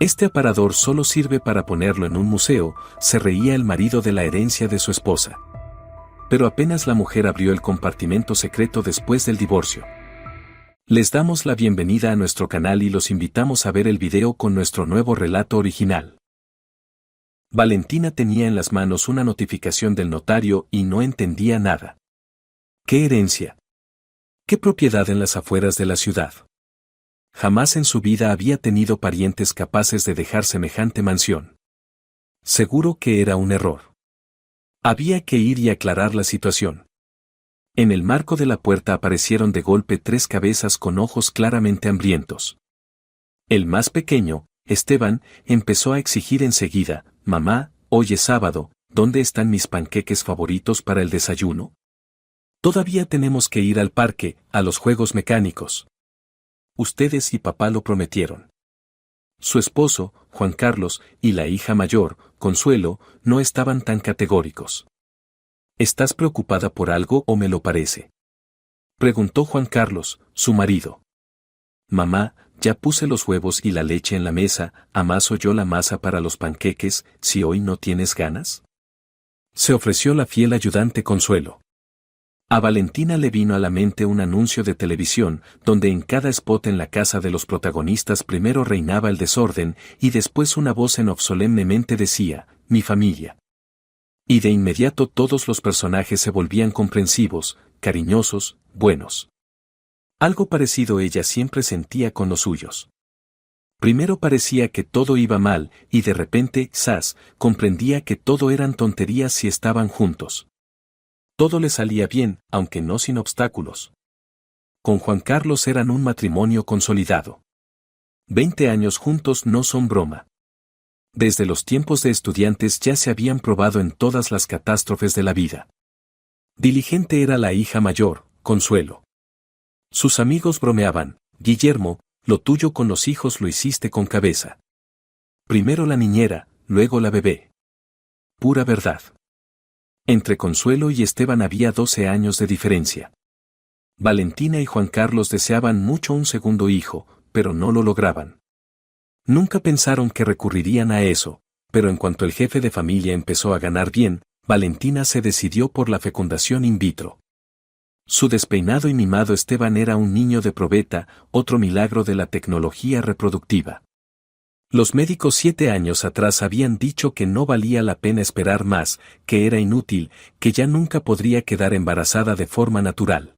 Este aparador solo sirve para ponerlo en un museo, se reía el marido de la herencia de su esposa. Pero apenas la mujer abrió el compartimento secreto después del divorcio. Les damos la bienvenida a nuestro canal y los invitamos a ver el video con nuestro nuevo relato original. Valentina tenía en las manos una notificación del notario y no entendía nada. ¿Qué herencia? ¿Qué propiedad en las afueras de la ciudad? Jamás en su vida había tenido parientes capaces de dejar semejante mansión. Seguro que era un error. Había que ir y aclarar la situación. En el marco de la puerta aparecieron de golpe 3 cabezas con ojos claramente hambrientos. El más pequeño, Esteban, empezó a exigir enseguida: «Mamá, hoy es sábado, ¿dónde están mis panqueques favoritos para el desayuno? Todavía tenemos que ir al parque, a los juegos mecánicos. Ustedes y papá lo prometieron». Su esposo, Juan Carlos, y la hija mayor, Consuelo, no estaban tan categóricos. «¿Estás preocupada por algo o me lo parece?», preguntó Juan Carlos, su marido. «Mamá, ya puse los huevos y la leche en la mesa, ¿amaso yo la masa para los panqueques, si hoy no tienes ganas?», se ofreció la fiel ayudante Consuelo. A Valentina le vino a la mente un anuncio de televisión, donde en cada spot en la casa de los protagonistas primero reinaba el desorden, y después una voz en off solemnemente decía: «Mi familia». Y de inmediato todos los personajes se volvían comprensivos, cariñosos, buenos. Algo parecido ella siempre sentía con los suyos. Primero parecía que todo iba mal, y de repente, ¡zas!, comprendía que todo eran tonterías si estaban juntos. Todo le salía bien, aunque no sin obstáculos. Con Juan Carlos eran un matrimonio consolidado. 20 años juntos no son broma. Desde los tiempos de estudiantes ya se habían probado en todas las catástrofes de la vida. Diligente era la hija mayor, Consuelo. Sus amigos bromeaban: «Guillermo, lo tuyo con los hijos lo hiciste con cabeza. Primero la niñera, luego la bebé». Pura verdad. Entre Consuelo y Esteban había 12 años de diferencia. Valentina y Juan Carlos deseaban mucho un segundo hijo, pero no lo lograban. Nunca pensaron que recurrirían a eso, pero en cuanto el jefe de familia empezó a ganar bien, Valentina se decidió por la fecundación in vitro. Su despeinado y mimado Esteban era un niño de probeta, otro milagro de la tecnología reproductiva. Los médicos 7 años atrás habían dicho que no valía la pena esperar más, que era inútil, que ya nunca podría quedar embarazada de forma natural.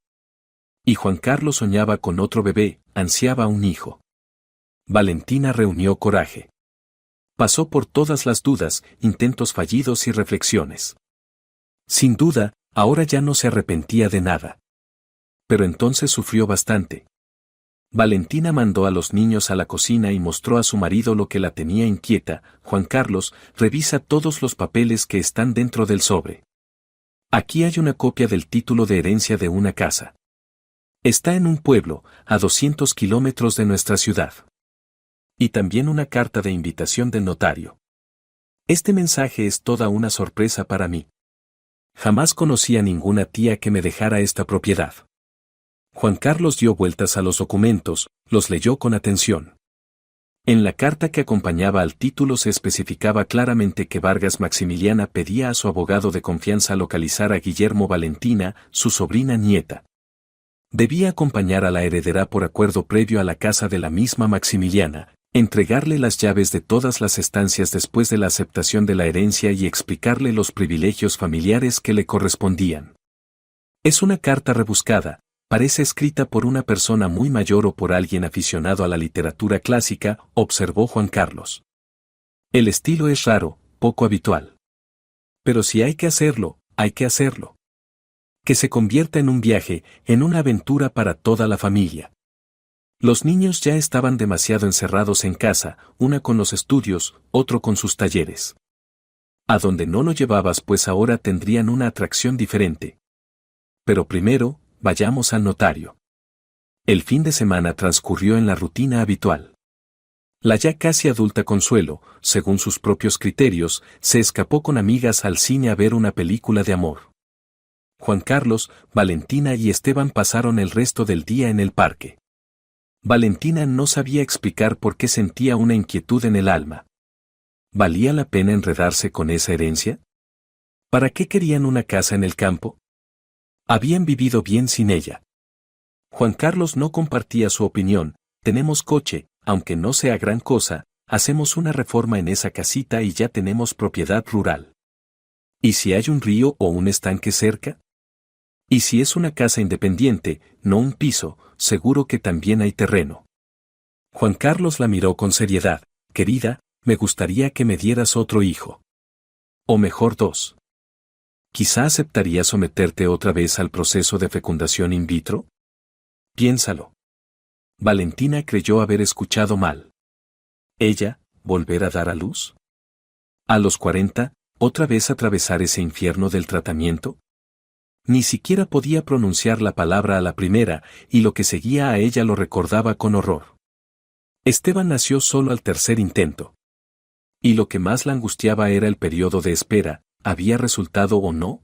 Y Juan Carlos soñaba con otro bebé, ansiaba un hijo. Valentina reunió coraje. Pasó por todas las dudas, intentos fallidos y reflexiones. Sin duda, ahora ya no se arrepentía de nada. Pero entonces sufrió bastante. Valentina mandó a los niños a la cocina y mostró a su marido lo que la tenía inquieta: «Juan Carlos, revisa todos los papeles que están dentro del sobre. Aquí hay una copia del título de herencia de una casa. Está en un pueblo, a 200 kilómetros de nuestra ciudad. Y también una carta de invitación del notario. Este mensaje es toda una sorpresa para mí. Jamás conocí a ninguna tía que me dejara esta propiedad». Juan Carlos dio vueltas a los documentos, los leyó con atención. En la carta que acompañaba al título se especificaba claramente que Vargas Maximiliana pedía a su abogado de confianza localizar a Guillermo Valentina, su sobrina nieta. Debía acompañar a la heredera por acuerdo previo a la casa de la misma Maximiliana, entregarle las llaves de todas las estancias después de la aceptación de la herencia y explicarle los privilegios familiares que le correspondían. Es una carta rebuscada. Parece escrita por una persona muy mayor o por alguien aficionado a la literatura clásica, observó Juan Carlos. El estilo es raro, poco habitual. Pero si hay que hacerlo, hay que hacerlo. Que se convierta en un viaje, en una aventura para toda la familia. Los niños ya estaban demasiado encerrados en casa, una con los estudios, otro con sus talleres. A donde no lo llevabas, pues ahora tendrían una atracción diferente. Pero primero, vayamos al notario. El fin de semana transcurrió en la rutina habitual. La ya casi adulta Consuelo, según sus propios criterios, se escapó con amigas al cine a ver una película de amor. Juan Carlos, Valentina y Esteban pasaron el resto del día en el parque. Valentina no sabía explicar por qué sentía una inquietud en el alma. ¿Valía la pena enredarse con esa herencia? ¿Para qué querían una casa en el campo? Habían vivido bien sin ella. Juan Carlos no compartía su opinión. Tenemos coche, aunque no sea gran cosa, hacemos una reforma en esa casita y ya tenemos propiedad rural. ¿Y si hay un río o un estanque cerca? ¿Y si es una casa independiente, no un piso, seguro que también hay terreno? Juan Carlos la miró con seriedad. Querida, me gustaría que me dieras otro hijo. O mejor 2. ¿Quizá aceptaría someterte otra vez al proceso de fecundación in vitro? Piénsalo. Valentina creyó haber escuchado mal. ¿Ella, volver a dar a luz? ¿A los 40, otra vez atravesar ese infierno del tratamiento? Ni siquiera podía pronunciar la palabra a la primera, y lo que seguía a ella lo recordaba con horror. Esteban nació solo al tercer intento. Y lo que más la angustiaba era el periodo de espera, ¿había resultado o no?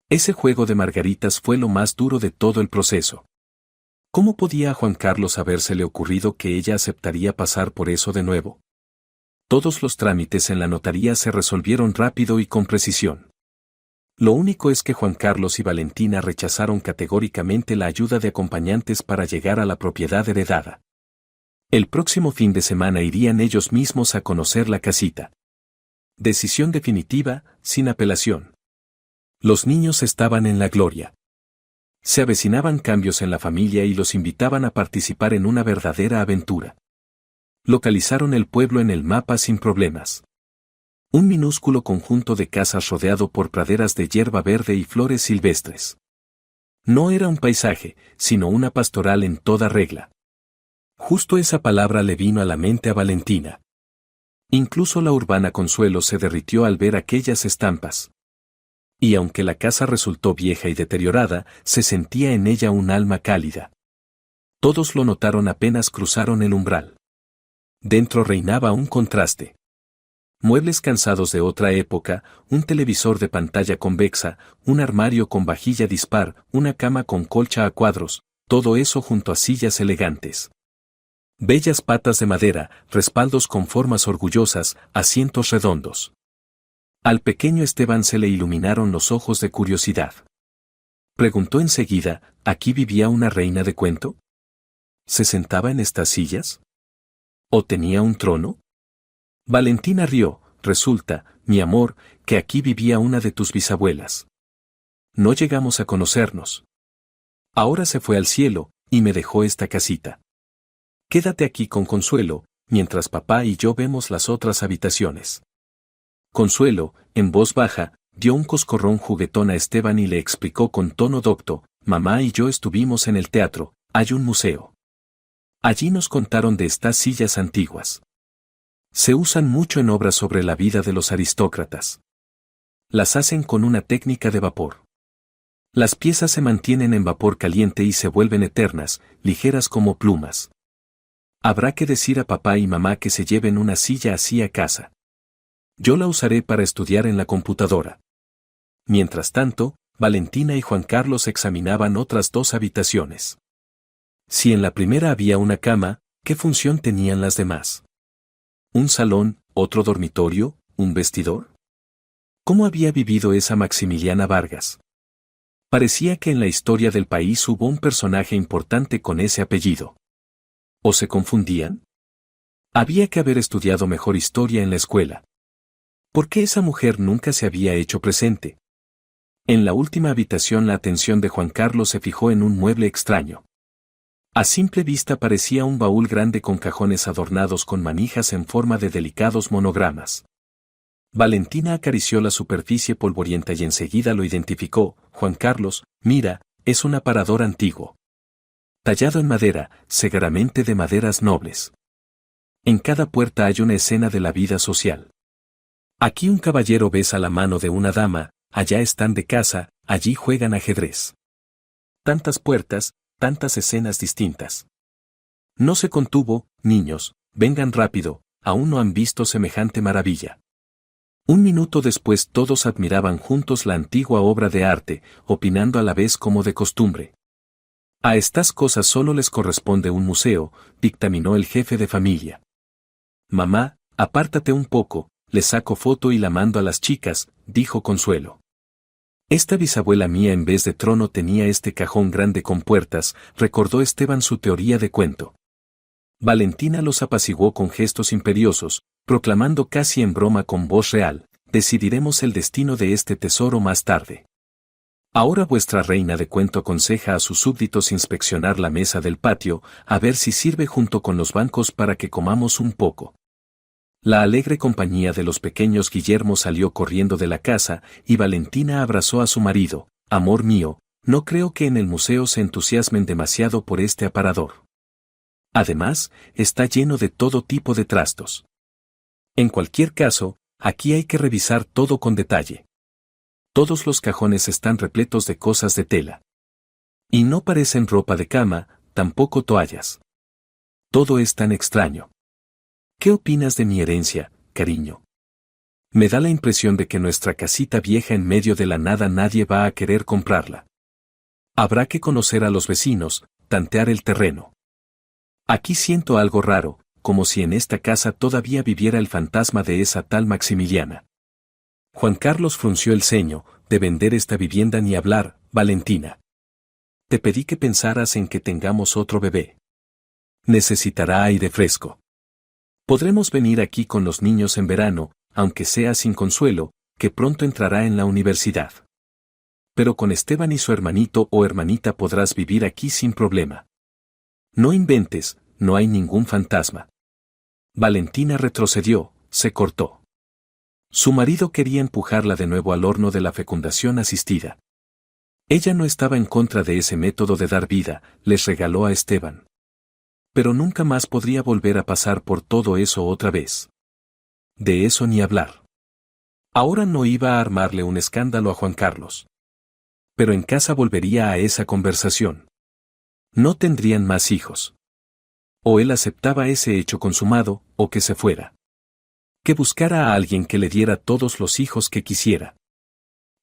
Ese juego de margaritas fue lo más duro de todo el proceso. ¿Cómo podía a Juan Carlos habérsele ocurrido que ella aceptaría pasar por eso de nuevo? Todos los trámites en la notaría se resolvieron rápido y con precisión. Lo único es que Juan Carlos y Valentina rechazaron categóricamente la ayuda de acompañantes para llegar a la propiedad heredada. El próximo fin de semana irían ellos mismos a conocer la casita. Decisión definitiva, sin apelación. Los niños estaban en la gloria. Se avecinaban cambios en la familia y los invitaban a participar en una verdadera aventura. Localizaron el pueblo en el mapa sin problemas. Un minúsculo conjunto de casas rodeado por praderas de hierba verde y flores silvestres. No era un paisaje, sino una pastoral en toda regla. Justo esa palabra le vino a la mente a Valentina. Incluso la urbana Consuelo se derritió al ver aquellas estampas. Y aunque la casa resultó vieja y deteriorada, se sentía en ella un alma cálida. Todos lo notaron apenas cruzaron el umbral. Dentro reinaba un contraste. Muebles cansados de otra época, un televisor de pantalla convexa, un armario con vajilla dispar, una cama con colcha a cuadros, todo eso junto a sillas elegantes. Bellas patas de madera, respaldos con formas orgullosas, asientos redondos. Al pequeño Esteban se le iluminaron los ojos de curiosidad. Preguntó enseguida, ¿aquí vivía una reina de cuento? ¿Se sentaba en estas sillas? ¿O tenía un trono? Valentina rió, resulta, mi amor, que aquí vivía una de tus bisabuelas. No llegamos a conocernos. Ahora se fue al cielo, y me dejó esta casita. Quédate aquí con Consuelo, mientras papá y yo vemos las otras habitaciones. Consuelo, en voz baja, dio un coscorrón juguetón a Esteban y le explicó con tono docto, mamá y yo estuvimos en el teatro, hay un museo. Allí nos contaron de estas sillas antiguas. Se usan mucho en obras sobre la vida de los aristócratas. Las hacen con una técnica de vapor. Las piezas se mantienen en vapor caliente y se vuelven eternas, ligeras como plumas. Habrá que decir a papá y mamá que se lleven una silla así a casa. Yo la usaré para estudiar en la computadora. Mientras tanto, Valentina y Juan Carlos examinaban otras 2 habitaciones. Si en la primera había una cama, ¿qué función tenían las demás? ¿Un salón, otro dormitorio, un vestidor? ¿Cómo había vivido esa Maximiliana Vargas? Parecía que en la historia del país hubo un personaje importante con ese apellido. ¿O se confundían? Había que haber estudiado mejor historia en la escuela. ¿Por qué esa mujer nunca se había hecho presente? En la última habitación la atención de Juan Carlos se fijó en un mueble extraño. A simple vista parecía un baúl grande con cajones adornados con manijas en forma de delicados monogramas. Valentina acarició la superficie polvorienta y enseguida lo identificó. Juan Carlos, mira, es un aparador antiguo. Tallado en madera, seguramente de maderas nobles. En cada puerta hay una escena de la vida social. Aquí un caballero besa la mano de una dama, allá están de caza, allí juegan ajedrez. Tantas puertas, tantas escenas distintas. No se contuvo, niños, vengan rápido, aún no han visto semejante maravilla. Un minuto después todos admiraban juntos la antigua obra de arte, opinando a la vez como de costumbre. A estas cosas solo les corresponde un museo, dictaminó el jefe de familia. Mamá, apártate un poco, le saco foto y la mando a las chicas, dijo Consuelo. Esta bisabuela mía en vez de trono tenía este cajón grande con puertas, recordó Esteban su teoría de cuento. Valentina los apaciguó con gestos imperiosos, proclamando casi en broma con voz real, decidiremos el destino de este tesoro más tarde. Ahora vuestra reina de cuento aconseja a sus súbditos inspeccionar la mesa del patio, a ver si sirve junto con los bancos para que comamos un poco. La alegre compañía de los pequeños Guillermo salió corriendo de la casa, y Valentina abrazó a su marido. Amor mío, no creo que en el museo se entusiasmen demasiado por este aparador. Además, está lleno de todo tipo de trastos. En cualquier caso, aquí hay que revisar todo con detalle. Todos los cajones están repletos de cosas de tela. Y no parecen ropa de cama, tampoco toallas. Todo es tan extraño. ¿Qué opinas de mi herencia, cariño? Me da la impresión de que nuestra casita vieja en medio de la nada nadie va a querer comprarla. Habrá que conocer a los vecinos, tantear el terreno. Aquí siento algo raro, como si en esta casa todavía viviera el fantasma de esa tal Maximiliana. Juan Carlos frunció el ceño, de vender esta vivienda ni hablar, Valentina. Te pedí que pensaras en que tengamos otro bebé. Necesitará aire fresco. Podremos venir aquí con los niños en verano, aunque sea sin Consuelo, que pronto entrará en la universidad. Pero con Esteban y su hermanito o hermanita podrás vivir aquí sin problema. No inventes, no hay ningún fantasma. Valentina retrocedió, se cortó. Su marido quería empujarla de nuevo al horno de la fecundación asistida. Ella no estaba en contra de ese método de dar vida, les regaló a Esteban. Pero nunca más podría volver a pasar por todo eso otra vez. De eso ni hablar. Ahora no iba a armarle un escándalo a Juan Carlos. Pero en casa volvería a esa conversación. No tendrían más hijos. O él aceptaba ese hecho consumado, o que se fuera. Que buscara a alguien que le diera todos los hijos que quisiera.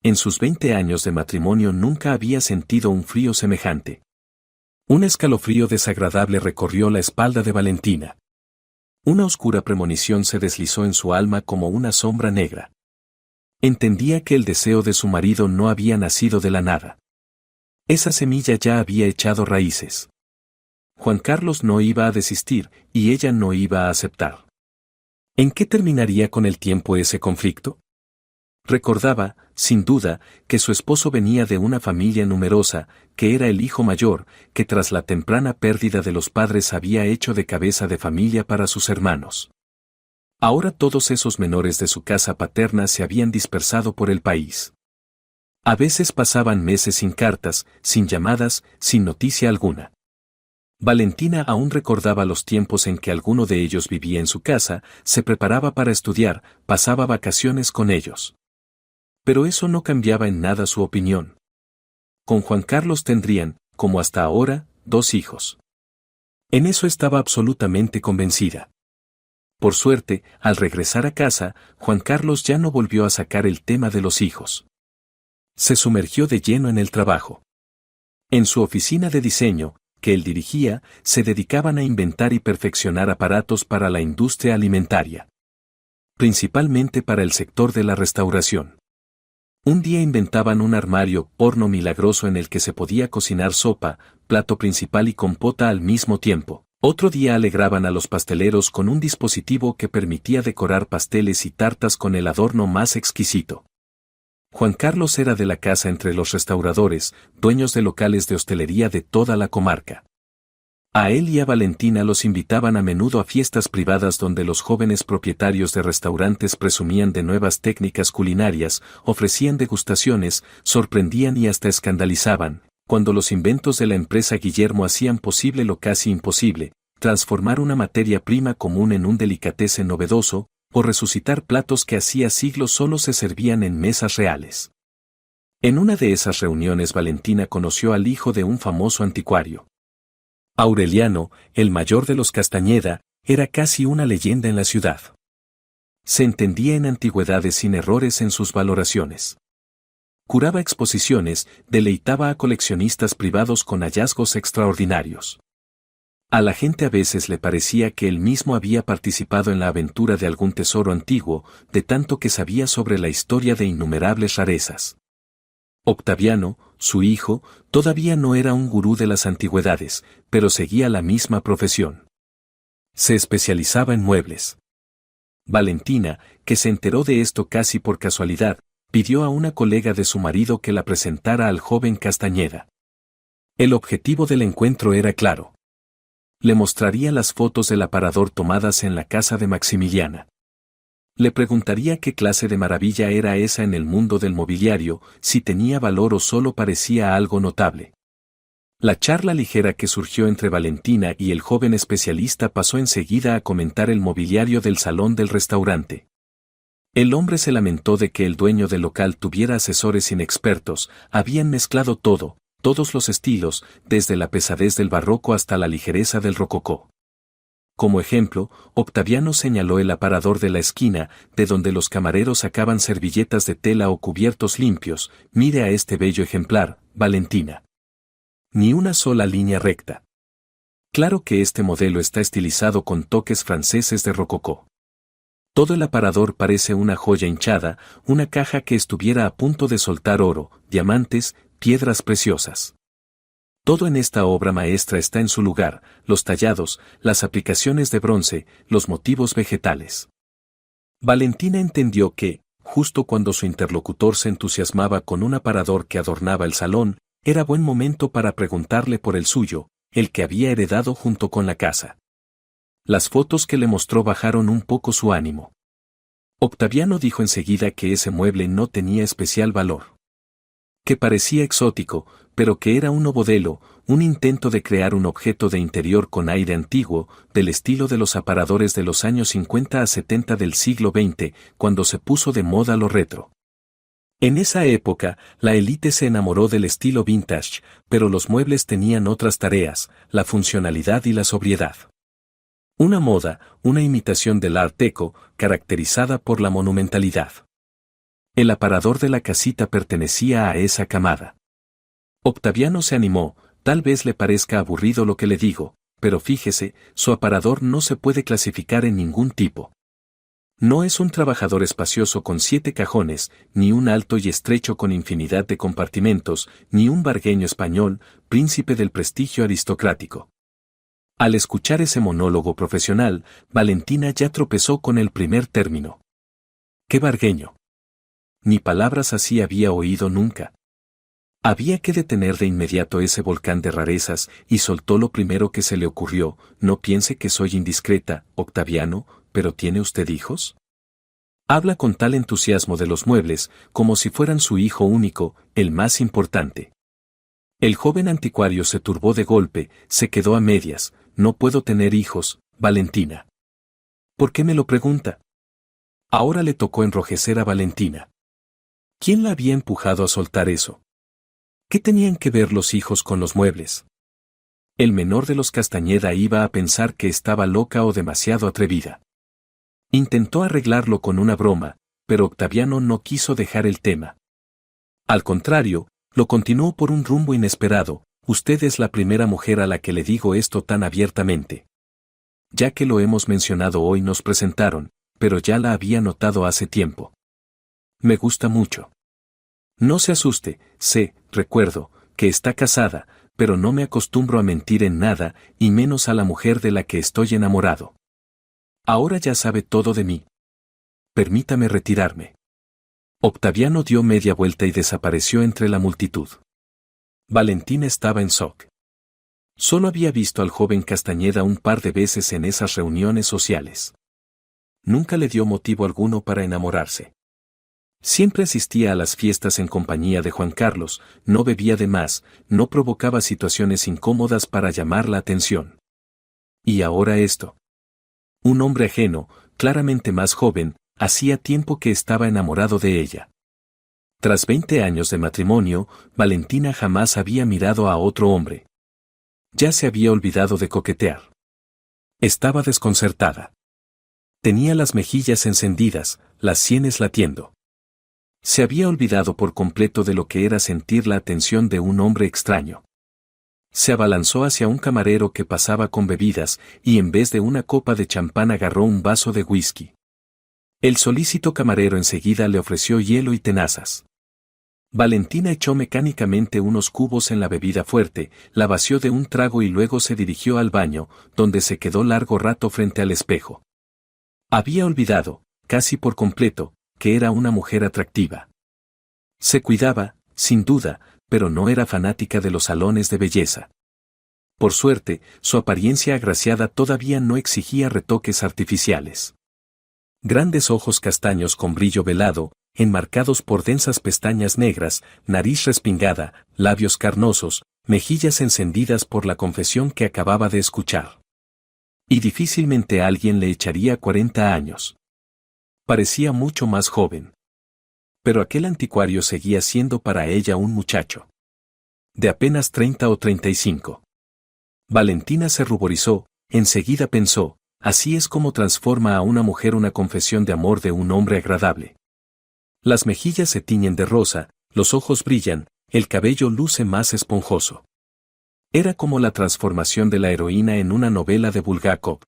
En sus 20 años de matrimonio nunca había sentido un frío semejante. Un escalofrío desagradable recorrió la espalda de Valentina. Una oscura premonición se deslizó en su alma como una sombra negra. Entendía que el deseo de su marido no había nacido de la nada. Esa semilla ya había echado raíces. Juan Carlos no iba a desistir, y ella no iba a aceptar. ¿En qué terminaría con el tiempo ese conflicto? Recordaba, sin duda, que su esposo venía de una familia numerosa, que era el hijo mayor, que tras la temprana pérdida de los padres había hecho de cabeza de familia para sus hermanos. Ahora todos esos menores de su casa paterna se habían dispersado por el país. A veces pasaban meses sin cartas, sin llamadas, sin noticia alguna. Valentina aún recordaba los tiempos en que alguno de ellos vivía en su casa, se preparaba para estudiar, pasaba vacaciones con ellos. Pero eso no cambiaba en nada su opinión. Con Juan Carlos tendrían, como hasta ahora, 2 hijos. En eso estaba absolutamente convencida. Por suerte, al regresar a casa, Juan Carlos ya no volvió a sacar el tema de los hijos. Se sumergió de lleno en el trabajo. En su oficina de diseño, que él dirigía, se dedicaban a inventar y perfeccionar aparatos para la industria alimentaria. Principalmente para el sector de la restauración. Un día inventaban un armario horno milagroso en el que se podía cocinar sopa, plato principal y compota al mismo tiempo. Otro día alegraban a los pasteleros con un dispositivo que permitía decorar pasteles y tartas con el adorno más exquisito. Juan Carlos era de la casa entre los restauradores, dueños de locales de hostelería de toda la comarca. A él y a Valentina los invitaban a menudo a fiestas privadas donde los jóvenes propietarios de restaurantes presumían de nuevas técnicas culinarias, ofrecían degustaciones, sorprendían y hasta escandalizaban, cuando los inventos de la empresa Guillermo hacían posible lo casi imposible, transformar una materia prima común en un delicatessen novedoso, o resucitar platos que hacía siglos solo se servían en mesas reales. En una de esas reuniones Valentina conoció al hijo de un famoso anticuario. Aureliano, el mayor de los Castañeda, era casi una leyenda en la ciudad. Se entendía en antigüedades sin errores en sus valoraciones. Curaba exposiciones, deleitaba a coleccionistas privados con hallazgos extraordinarios. A la gente a veces le parecía que él mismo había participado en la aventura de algún tesoro antiguo, de tanto que sabía sobre la historia de innumerables rarezas. Octaviano, su hijo, todavía no era un gurú de las antigüedades, pero seguía la misma profesión. Se especializaba en muebles. Valentina, que se enteró de esto casi por casualidad, pidió a una colega de su marido que la presentara al joven Castañeda. El objetivo del encuentro era claro. Le mostraría las fotos del aparador tomadas en la casa de Maximiliana. Le preguntaría qué clase de maravilla era esa en el mundo del mobiliario, si tenía valor o solo parecía algo notable. La charla ligera que surgió entre Valentina y el joven especialista pasó enseguida a comentar el mobiliario del salón del restaurante. El hombre se lamentó de que el dueño del local tuviera asesores inexpertos, habían mezclado todo, todos los estilos, desde la pesadez del barroco hasta la ligereza del rococó. Como ejemplo, Octaviano señaló el aparador de la esquina, de donde los camareros sacaban servilletas de tela o cubiertos limpios. Mire a este bello ejemplar, Valentina. Ni una sola línea recta. Claro que este modelo está estilizado con toques franceses de rococó. Todo el aparador parece una joya hinchada, una caja que estuviera a punto de soltar oro, diamantes, piedras preciosas. Todo en esta obra maestra está en su lugar, los tallados, las aplicaciones de bronce, los motivos vegetales. Valentina entendió que, justo cuando su interlocutor se entusiasmaba con un aparador que adornaba el salón, era buen momento para preguntarle por el suyo, el que había heredado junto con la casa. Las fotos que le mostró bajaron un poco su ánimo. Octaviano dijo enseguida que ese mueble no tenía especial valor. Que parecía exótico, pero que era un modelo, un intento de crear un objeto de interior con aire antiguo, del estilo de los aparadores de los años 50 a 70 del siglo XX, cuando se puso de moda lo retro. En esa época, la élite se enamoró del estilo vintage, pero los muebles tenían otras tareas, la funcionalidad y la sobriedad. Una moda, una imitación del Art Deco, caracterizada por la monumentalidad. El aparador de la casita pertenecía a esa camada. Octaviano se animó, tal vez le parezca aburrido lo que le digo, pero fíjese, su aparador no se puede clasificar en ningún tipo. No es un trabajador espacioso con 7 cajones, ni un alto y estrecho con infinidad de compartimentos, ni un vargueño español, príncipe del prestigio aristocrático. Al escuchar ese monólogo profesional, Valentina ya tropezó con el primer término. ¡Qué vargueño! Ni palabras así había oído nunca. Había que detener de inmediato ese volcán de rarezas, y soltó lo primero que se le ocurrió: no piense que soy indiscreta, Octaviano, ¿pero tiene usted hijos? Habla con tal entusiasmo de los muebles, como si fueran su hijo único, el más importante. El joven anticuario se turbó de golpe, se quedó a medias. No puedo tener hijos, Valentina. ¿Por qué me lo pregunta? Ahora le tocó enrojecer a Valentina. ¿Quién la había empujado a soltar eso? ¿Qué tenían que ver los hijos con los muebles? El menor de los Castañeda iba a pensar que estaba loca o demasiado atrevida. Intentó arreglarlo con una broma, pero Octaviano no quiso dejar el tema. Al contrario, lo continuó por un rumbo inesperado: usted es la primera mujer a la que le digo esto tan abiertamente. Ya que lo hemos mencionado hoy nos presentaron, pero ya la había notado hace tiempo. Me gusta mucho. No se asuste, recuerdo, que está casada, pero no me acostumbro a mentir en nada, y menos a la mujer de la que estoy enamorado. Ahora ya sabe todo de mí. Permítame retirarme. Octaviano dio media vuelta y desapareció entre la multitud. Valentina estaba en shock. Solo había visto al joven Castañeda un par de veces en esas reuniones sociales. Nunca le dio motivo alguno para enamorarse. Siempre asistía a las fiestas en compañía de Juan Carlos, no bebía de más, no provocaba situaciones incómodas para llamar la atención. Y ahora esto. Un hombre ajeno, claramente más joven, hacía tiempo que estaba enamorado de ella. Tras 20 años de matrimonio, Valentina jamás había mirado a otro hombre. Ya se había olvidado de coquetear. Estaba desconcertada. Tenía las mejillas encendidas, las sienes latiendo. Se había olvidado por completo de lo que era sentir la atención de un hombre extraño. Se abalanzó hacia un camarero que pasaba con bebidas y en vez de una copa de champán agarró un vaso de whisky. El solícito camarero enseguida le ofreció hielo y tenazas. Valentina echó mecánicamente unos cubos en la bebida fuerte, la vació de un trago y luego se dirigió al baño, donde se quedó largo rato frente al espejo. Había olvidado, casi por completo, que era una mujer atractiva. Se cuidaba, sin duda, pero no era fanática de los salones de belleza. Por suerte, su apariencia agraciada todavía no exigía retoques artificiales. Grandes ojos castaños con brillo velado, enmarcados por densas pestañas negras, nariz respingada, labios carnosos, mejillas encendidas por la confesión que acababa de escuchar. Y difícilmente alguien le echaría 40 años. Parecía mucho más joven. Pero aquel anticuario seguía siendo para ella un muchacho. De apenas 30 o 35. Valentina se ruborizó, enseguida pensó, así es como transforma a una mujer una confesión de amor de un hombre agradable. Las mejillas se tiñen de rosa, los ojos brillan, el cabello luce más esponjoso. Era como la transformación de la heroína en una novela de Bulgakov.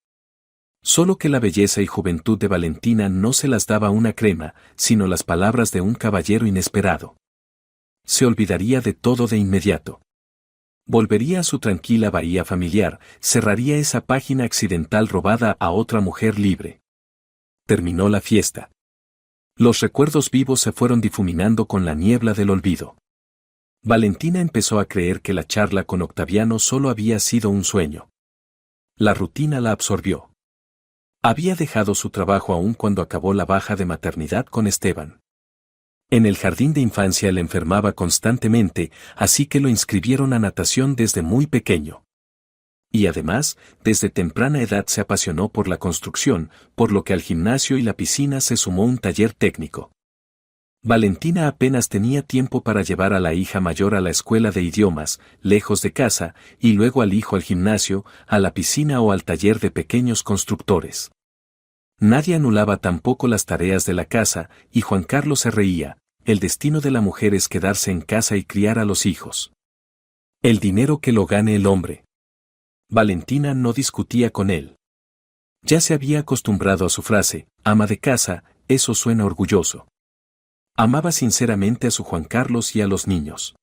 Solo que la belleza y juventud de Valentina no se las daba una crema, sino las palabras de un caballero inesperado. Se olvidaría de todo de inmediato. Volvería a su tranquila bahía familiar, cerraría esa página accidental robada a otra mujer libre. Terminó la fiesta. Los recuerdos vivos se fueron difuminando con la niebla del olvido. Valentina empezó a creer que la charla con Octaviano solo había sido un sueño. La rutina la absorbió. Había dejado su trabajo aún cuando acabó la baja de maternidad con Esteban. En el jardín de infancia él enfermaba constantemente, así que lo inscribieron a natación desde muy pequeño. Y además, desde temprana edad se apasionó por la construcción, por lo que al gimnasio y la piscina se sumó un taller técnico. Valentina apenas tenía tiempo para llevar a la hija mayor a la escuela de idiomas, lejos de casa, y luego al hijo al gimnasio, a la piscina o al taller de pequeños constructores. Nadie anulaba tampoco las tareas de la casa, y Juan Carlos se reía, el destino de la mujer es quedarse en casa y criar a los hijos. El dinero que lo gane el hombre. Valentina no discutía con él. Ya se había acostumbrado a su frase, ama de casa, eso suena orgulloso. Amaba sinceramente a su Juan Carlos y a los niños.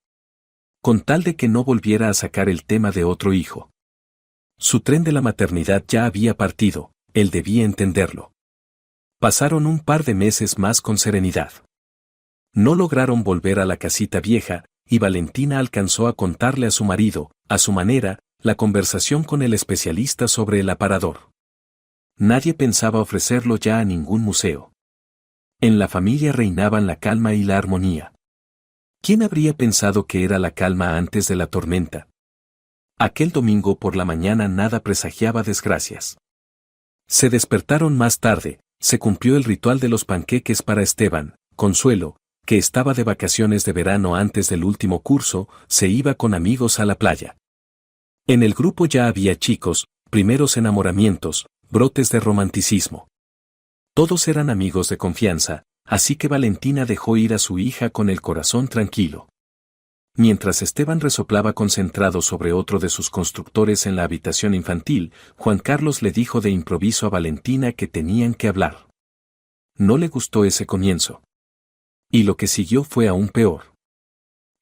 Con tal de que no volviera a sacar el tema de otro hijo. Su tren de la maternidad ya había partido, él debía entenderlo. Pasaron un par de meses más con serenidad. No lograron volver a la casita vieja, y Valentina alcanzó a contarle a su marido, a su manera, la conversación con el especialista sobre el aparador. Nadie pensaba ofrecerlo ya a ningún museo. En la familia reinaban la calma y la armonía. ¿Quién habría pensado que era la calma antes de la tormenta? Aquel domingo por la mañana nada presagiaba desgracias. Se despertaron más tarde, se cumplió el ritual de los panqueques para Esteban. Consuelo, que estaba de vacaciones de verano antes del último curso, se iba con amigos a la playa. En el grupo ya había chicos, primeros enamoramientos, brotes de romanticismo. Todos eran amigos de confianza, así que Valentina dejó ir a su hija con el corazón tranquilo. Mientras Esteban resoplaba concentrado sobre otro de sus constructores en la habitación infantil, Juan Carlos le dijo de improviso a Valentina que tenían que hablar. No le gustó ese comienzo. Y lo que siguió fue aún peor.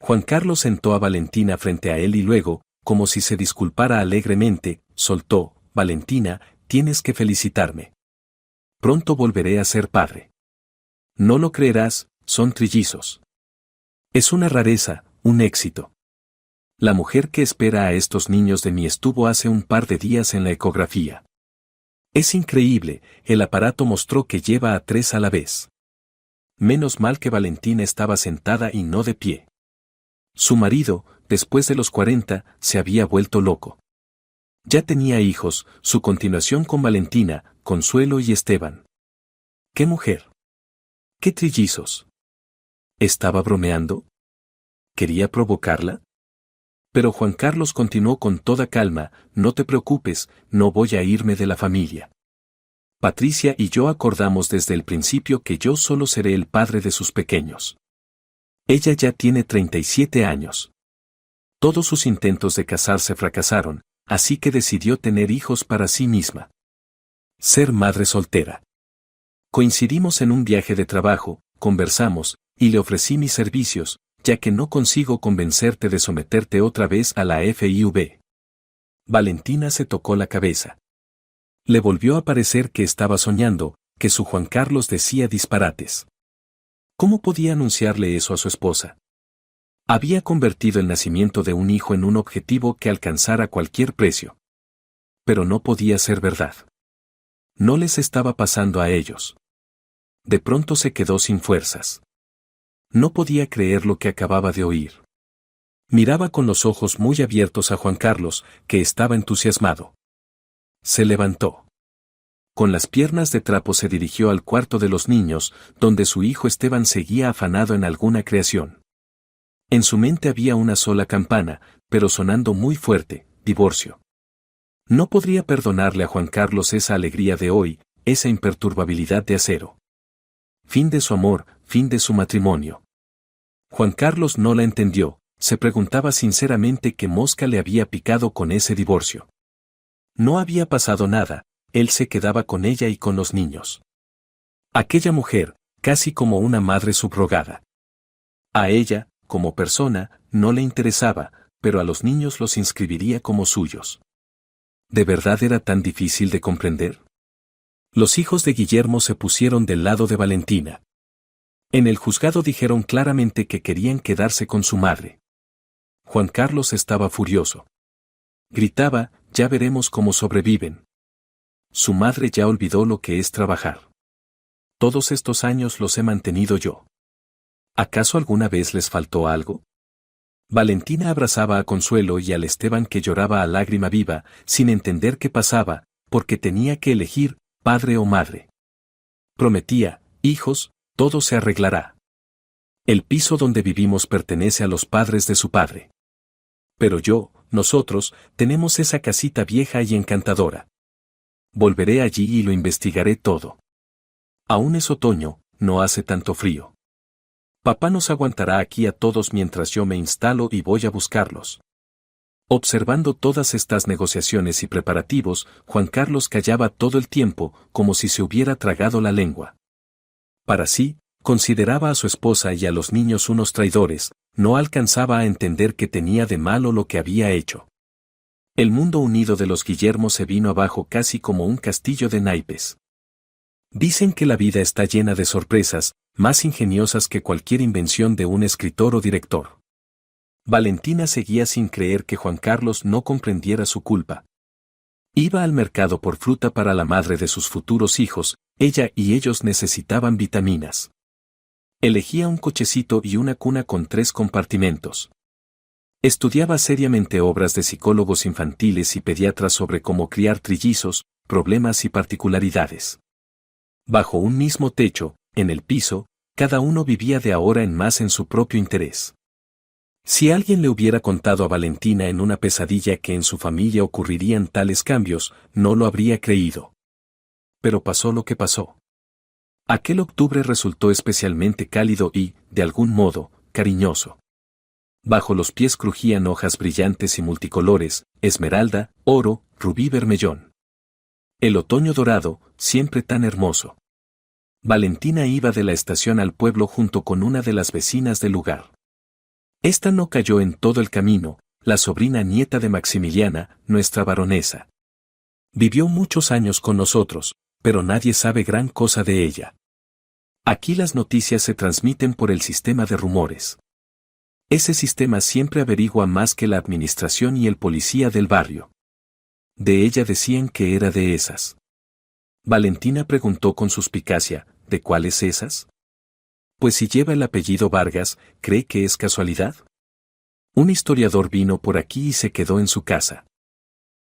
Juan Carlos sentó a Valentina frente a él y luego, como si se disculpara alegremente, soltó, Valentina, tienes que felicitarme. Pronto volveré a ser padre. No lo creerás, son trillizos. Es una rareza, un éxito. La mujer que espera a estos niños de mí estuvo hace un par de días en la ecografía. Es increíble, el aparato mostró que lleva a 3 a la vez. Menos mal que Valentina estaba sentada y no de pie. Su marido, después de los 40, se había vuelto loco. Ya tenía hijos, su continuación con Valentina, Consuelo y Esteban. ¡Qué mujer! ¡Qué trillizos! ¿Estaba bromeando? ¿Quería provocarla? Pero Juan Carlos continuó con toda calma, no te preocupes, no voy a irme de la familia. Patricia y yo acordamos desde el principio que yo solo seré el padre de sus pequeños. Ella ya tiene 37 años. Todos sus intentos de casarse fracasaron, así que decidió tener hijos para sí misma. Ser madre soltera. Coincidimos en un viaje de trabajo, conversamos, y le ofrecí mis servicios, ya que no consigo convencerte de someterte otra vez a la FIV. Valentina se tocó la cabeza. Le volvió a parecer que estaba soñando, que su Juan Carlos decía disparates. ¿Cómo podía anunciarle eso a su esposa? Había convertido el nacimiento de un hijo en un objetivo que alcanzara cualquier precio. Pero no podía ser verdad. No les estaba pasando a ellos. De pronto se quedó sin fuerzas. No podía creer lo que acababa de oír. Miraba con los ojos muy abiertos a Juan Carlos, que estaba entusiasmado. Se levantó. Con las piernas de trapo se dirigió al cuarto de los niños, donde su hijo Esteban seguía afanado en alguna creación. En su mente había una sola campana, pero sonando muy fuerte: divorcio. No podría perdonarle a Juan Carlos esa alegría de hoy, esa imperturbabilidad de acero. Fin de su amor, fin de su matrimonio. Juan Carlos no la entendió, se preguntaba sinceramente qué mosca le había picado con ese divorcio. No había pasado nada, él se quedaba con ella y con los niños. Aquella mujer, casi como una madre subrogada. A ella, como persona, no le interesaba, pero a los niños los inscribiría como suyos. ¿De verdad era tan difícil de comprender? Los hijos de Guillermo se pusieron del lado de Valentina. En el juzgado dijeron claramente que querían quedarse con su madre. Juan Carlos estaba furioso. Gritaba: ya veremos cómo sobreviven. Su madre ya olvidó lo que es trabajar. Todos estos años los he mantenido yo. ¿Acaso alguna vez les faltó algo? Valentina abrazaba a Consuelo y al Esteban, que lloraba a lágrima viva, sin entender qué pasaba, porque tenía que elegir, padre o madre. Prometía: hijos, todo se arreglará. El piso donde vivimos pertenece a los padres de su padre. Pero nosotros, tenemos esa casita vieja y encantadora. Volveré allí y lo investigaré todo. Aún es otoño, no hace tanto frío. Papá nos aguantará aquí a todos mientras yo me instalo y voy a buscarlos. Observando todas estas negociaciones y preparativos, Juan Carlos callaba todo el tiempo, como si se hubiera tragado la lengua. Para sí, consideraba a su esposa y a los niños unos traidores, no alcanzaba a entender qué tenía de malo lo que había hecho. El mundo unido de los Guillermo se vino abajo casi como un castillo de naipes. Dicen que la vida está llena de sorpresas, más ingeniosas que cualquier invención de un escritor o director. Valentina seguía sin creer que Juan Carlos no comprendiera su culpa. Iba al mercado por fruta para la madre de sus futuros hijos, ella y ellos necesitaban vitaminas. Elegía un cochecito y una cuna con 3 compartimentos. Estudiaba seriamente obras de psicólogos infantiles y pediatras sobre cómo criar trillizos, problemas y particularidades. Bajo un mismo techo, en el piso, cada uno vivía de ahora en más en su propio interés. Si alguien le hubiera contado a Valentina en una pesadilla que en su familia ocurrirían tales cambios, no lo habría creído. Pero pasó lo que pasó. Aquel octubre resultó especialmente cálido y, de algún modo, cariñoso. Bajo los pies crujían hojas brillantes y multicolores: esmeralda, oro, rubí, bermellón. El otoño dorado, siempre tan hermoso. Valentina iba de la estación al pueblo junto con una de las vecinas del lugar. Esta no cayó en todo el camino, la sobrina nieta de Maximiliana, nuestra baronesa. Vivió muchos años con nosotros, pero nadie sabe gran cosa de ella. Aquí las noticias se transmiten por el sistema de rumores. Ese sistema siempre averigua más que la administración y el policía del barrio. De ella decían que era de esas. Valentina preguntó con suspicacia: ¿de cuáles esas? Pues si lleva el apellido Vargas, ¿cree que es casualidad? Un historiador vino por aquí y se quedó en su casa.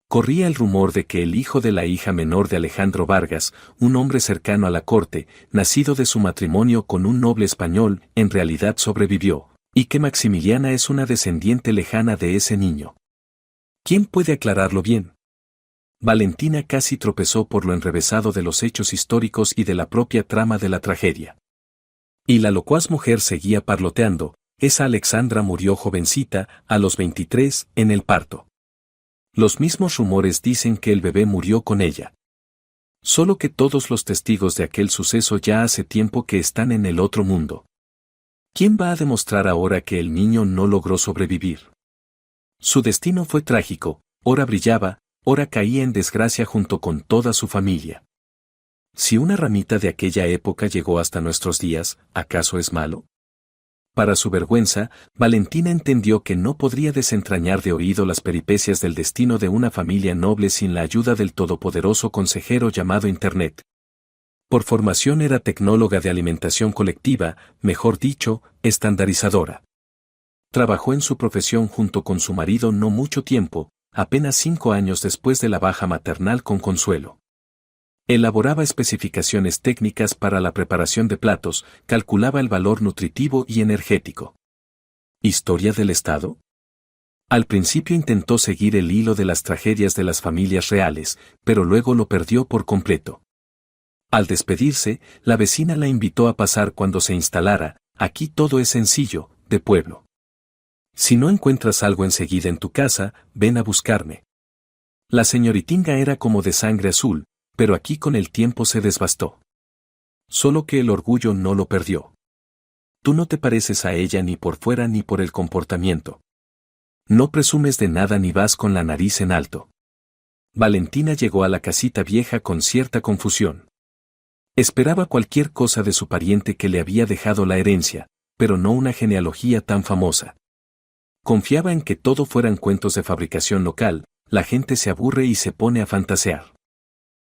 Corría el rumor de que el hijo de la hija menor de Alejandro Vargas, un hombre cercano a la corte, nacido de su matrimonio con un noble español, en realidad sobrevivió, y que Maximiliana es una descendiente lejana de ese niño. ¿Quién puede aclararlo bien? Valentina casi tropezó por lo enrevesado de los hechos históricos y de la propia trama de la tragedia. Y la locuaz mujer seguía parloteando: esa Alexandra murió jovencita, a los 23, en el parto. Los mismos rumores dicen que el bebé murió con ella. Solo que todos los testigos de aquel suceso ya hace tiempo que están en el otro mundo. ¿Quién va a demostrar ahora que el niño no logró sobrevivir? Su destino fue trágico: ora brillaba, ora caía en desgracia junto con toda su familia. Si una ramita de aquella época llegó hasta nuestros días, ¿acaso es malo? Para su vergüenza, Valentina entendió que no podría desentrañar de oído las peripecias del destino de una familia noble sin la ayuda del todopoderoso consejero llamado Internet. Por formación era tecnóloga de alimentación colectiva, mejor dicho, estandarizadora. Trabajó en su profesión junto con su marido no mucho tiempo, apenas 5 años después de la baja maternal con Consuelo. Elaboraba especificaciones técnicas para la preparación de platos, calculaba el valor nutritivo y energético. ¿Historia del Estado? Al principio intentó seguir el hilo de las tragedias de las familias reales, pero luego lo perdió por completo. Al despedirse, la vecina la invitó a pasar cuando se instalara: aquí todo es sencillo, de pueblo. Si no encuentras algo enseguida en tu casa, ven a buscarme. La señoritinga era como de sangre azul, pero aquí con el tiempo se desbastó. Solo que el orgullo no lo perdió. Tú no te pareces a ella ni por fuera ni por el comportamiento. No presumes de nada ni vas con la nariz en alto. Valentina llegó a la casita vieja con cierta confusión. Esperaba cualquier cosa de su pariente que le había dejado la herencia, pero no una genealogía tan famosa. Confiaba en que todo fueran cuentos de fabricación local: la gente se aburre y se pone a fantasear.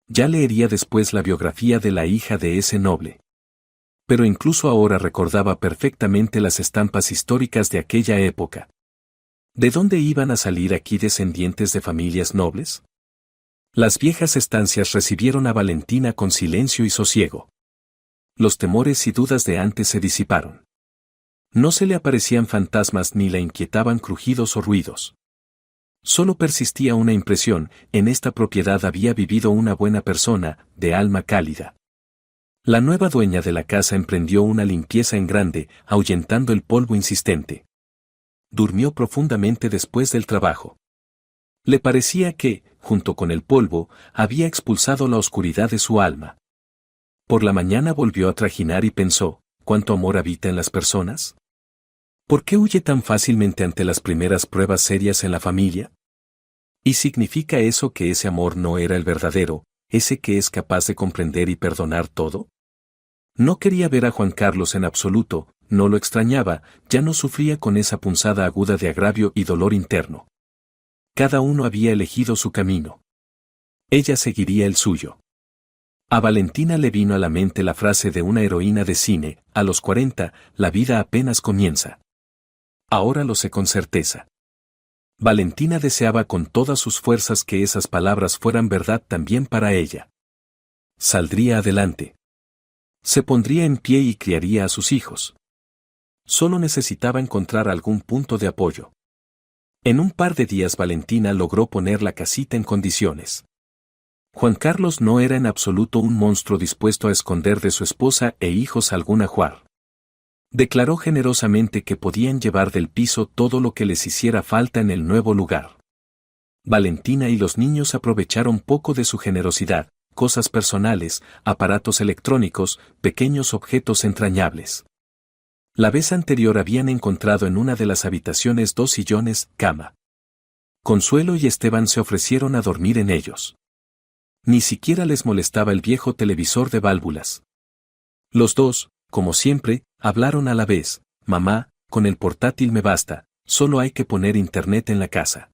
Ya leería después la biografía de la hija de ese noble. Pero incluso ahora recordaba perfectamente las estampas históricas de aquella época. ¿De dónde iban a salir aquí descendientes de familias nobles? Las viejas estancias recibieron a Valentina con silencio y sosiego. Los temores y dudas de antes se disiparon. No se le aparecían fantasmas ni la inquietaban crujidos o ruidos. Solo persistía una impresión: en esta propiedad había vivido una buena persona, de alma cálida. La nueva dueña de la casa emprendió una limpieza en grande, ahuyentando el polvo insistente. Durmió profundamente después del trabajo. Le parecía que, junto con el polvo, había expulsado la oscuridad de su alma. Por la mañana volvió a trajinar y pensó: ¿cuánto amor habita en las personas? ¿Por qué huye tan fácilmente ante las primeras pruebas serias en la familia? ¿Y significa eso que ese amor no era el verdadero, ese que es capaz de comprender y perdonar todo? No quería ver a Juan Carlos en absoluto, no lo extrañaba, ya no sufría con esa punzada aguda de agravio y dolor interno. Cada uno había elegido su camino. Ella seguiría el suyo. A Valentina le vino a la mente la frase de una heroína de cine: a los 40, la vida apenas comienza. Ahora lo sé con certeza. Valentina deseaba con todas sus fuerzas que esas palabras fueran verdad también para ella. Saldría adelante. Se pondría en pie y criaría a sus hijos. Solo necesitaba encontrar algún punto de apoyo. En un par de días Valentina logró poner la casita en condiciones. Juan Carlos no era en absoluto un monstruo dispuesto a esconder de su esposa e hijos algún ajuar. Declaró generosamente que podían llevar del piso todo lo que les hiciera falta en el nuevo lugar. Valentina y los niños aprovecharon poco de su generosidad: cosas personales, aparatos electrónicos, pequeños objetos entrañables. La vez anterior habían encontrado en una de las habitaciones 2 sillones, cama. Consuelo y Esteban se ofrecieron a dormir en ellos. Ni siquiera les molestaba el viejo televisor de válvulas. Los dos, como siempre, hablaron a la vez: mamá, con el portátil me basta, solo hay que poner internet en la casa.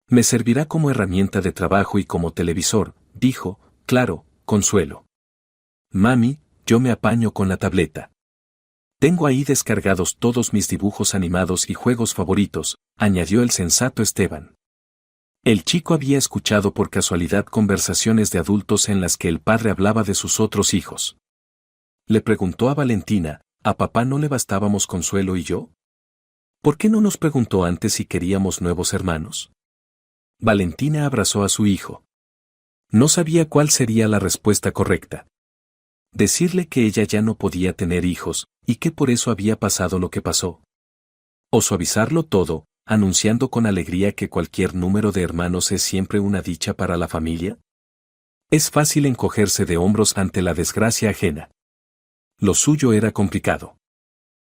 Me servirá como herramienta de trabajo y como televisor, dijo. Claro, Consuelo. Mami, yo me apaño con la tableta. Tengo ahí descargados todos mis dibujos animados y juegos favoritos, añadió el sensato Esteban. El chico había escuchado por casualidad conversaciones de adultos en las que el padre hablaba de sus otros hijos. Le preguntó a Valentina: ¿a papá no le bastábamos Consuelo y yo? ¿Por qué no nos preguntó antes si queríamos nuevos hermanos? Valentina abrazó a su hijo. No sabía cuál sería la respuesta correcta. Decirle que ella ya no podía tener hijos, y que por eso había pasado lo que pasó. O suavizarlo todo, anunciando con alegría que cualquier número de hermanos es siempre una dicha para la familia. Es fácil encogerse de hombros ante la desgracia ajena. Lo suyo era complicado.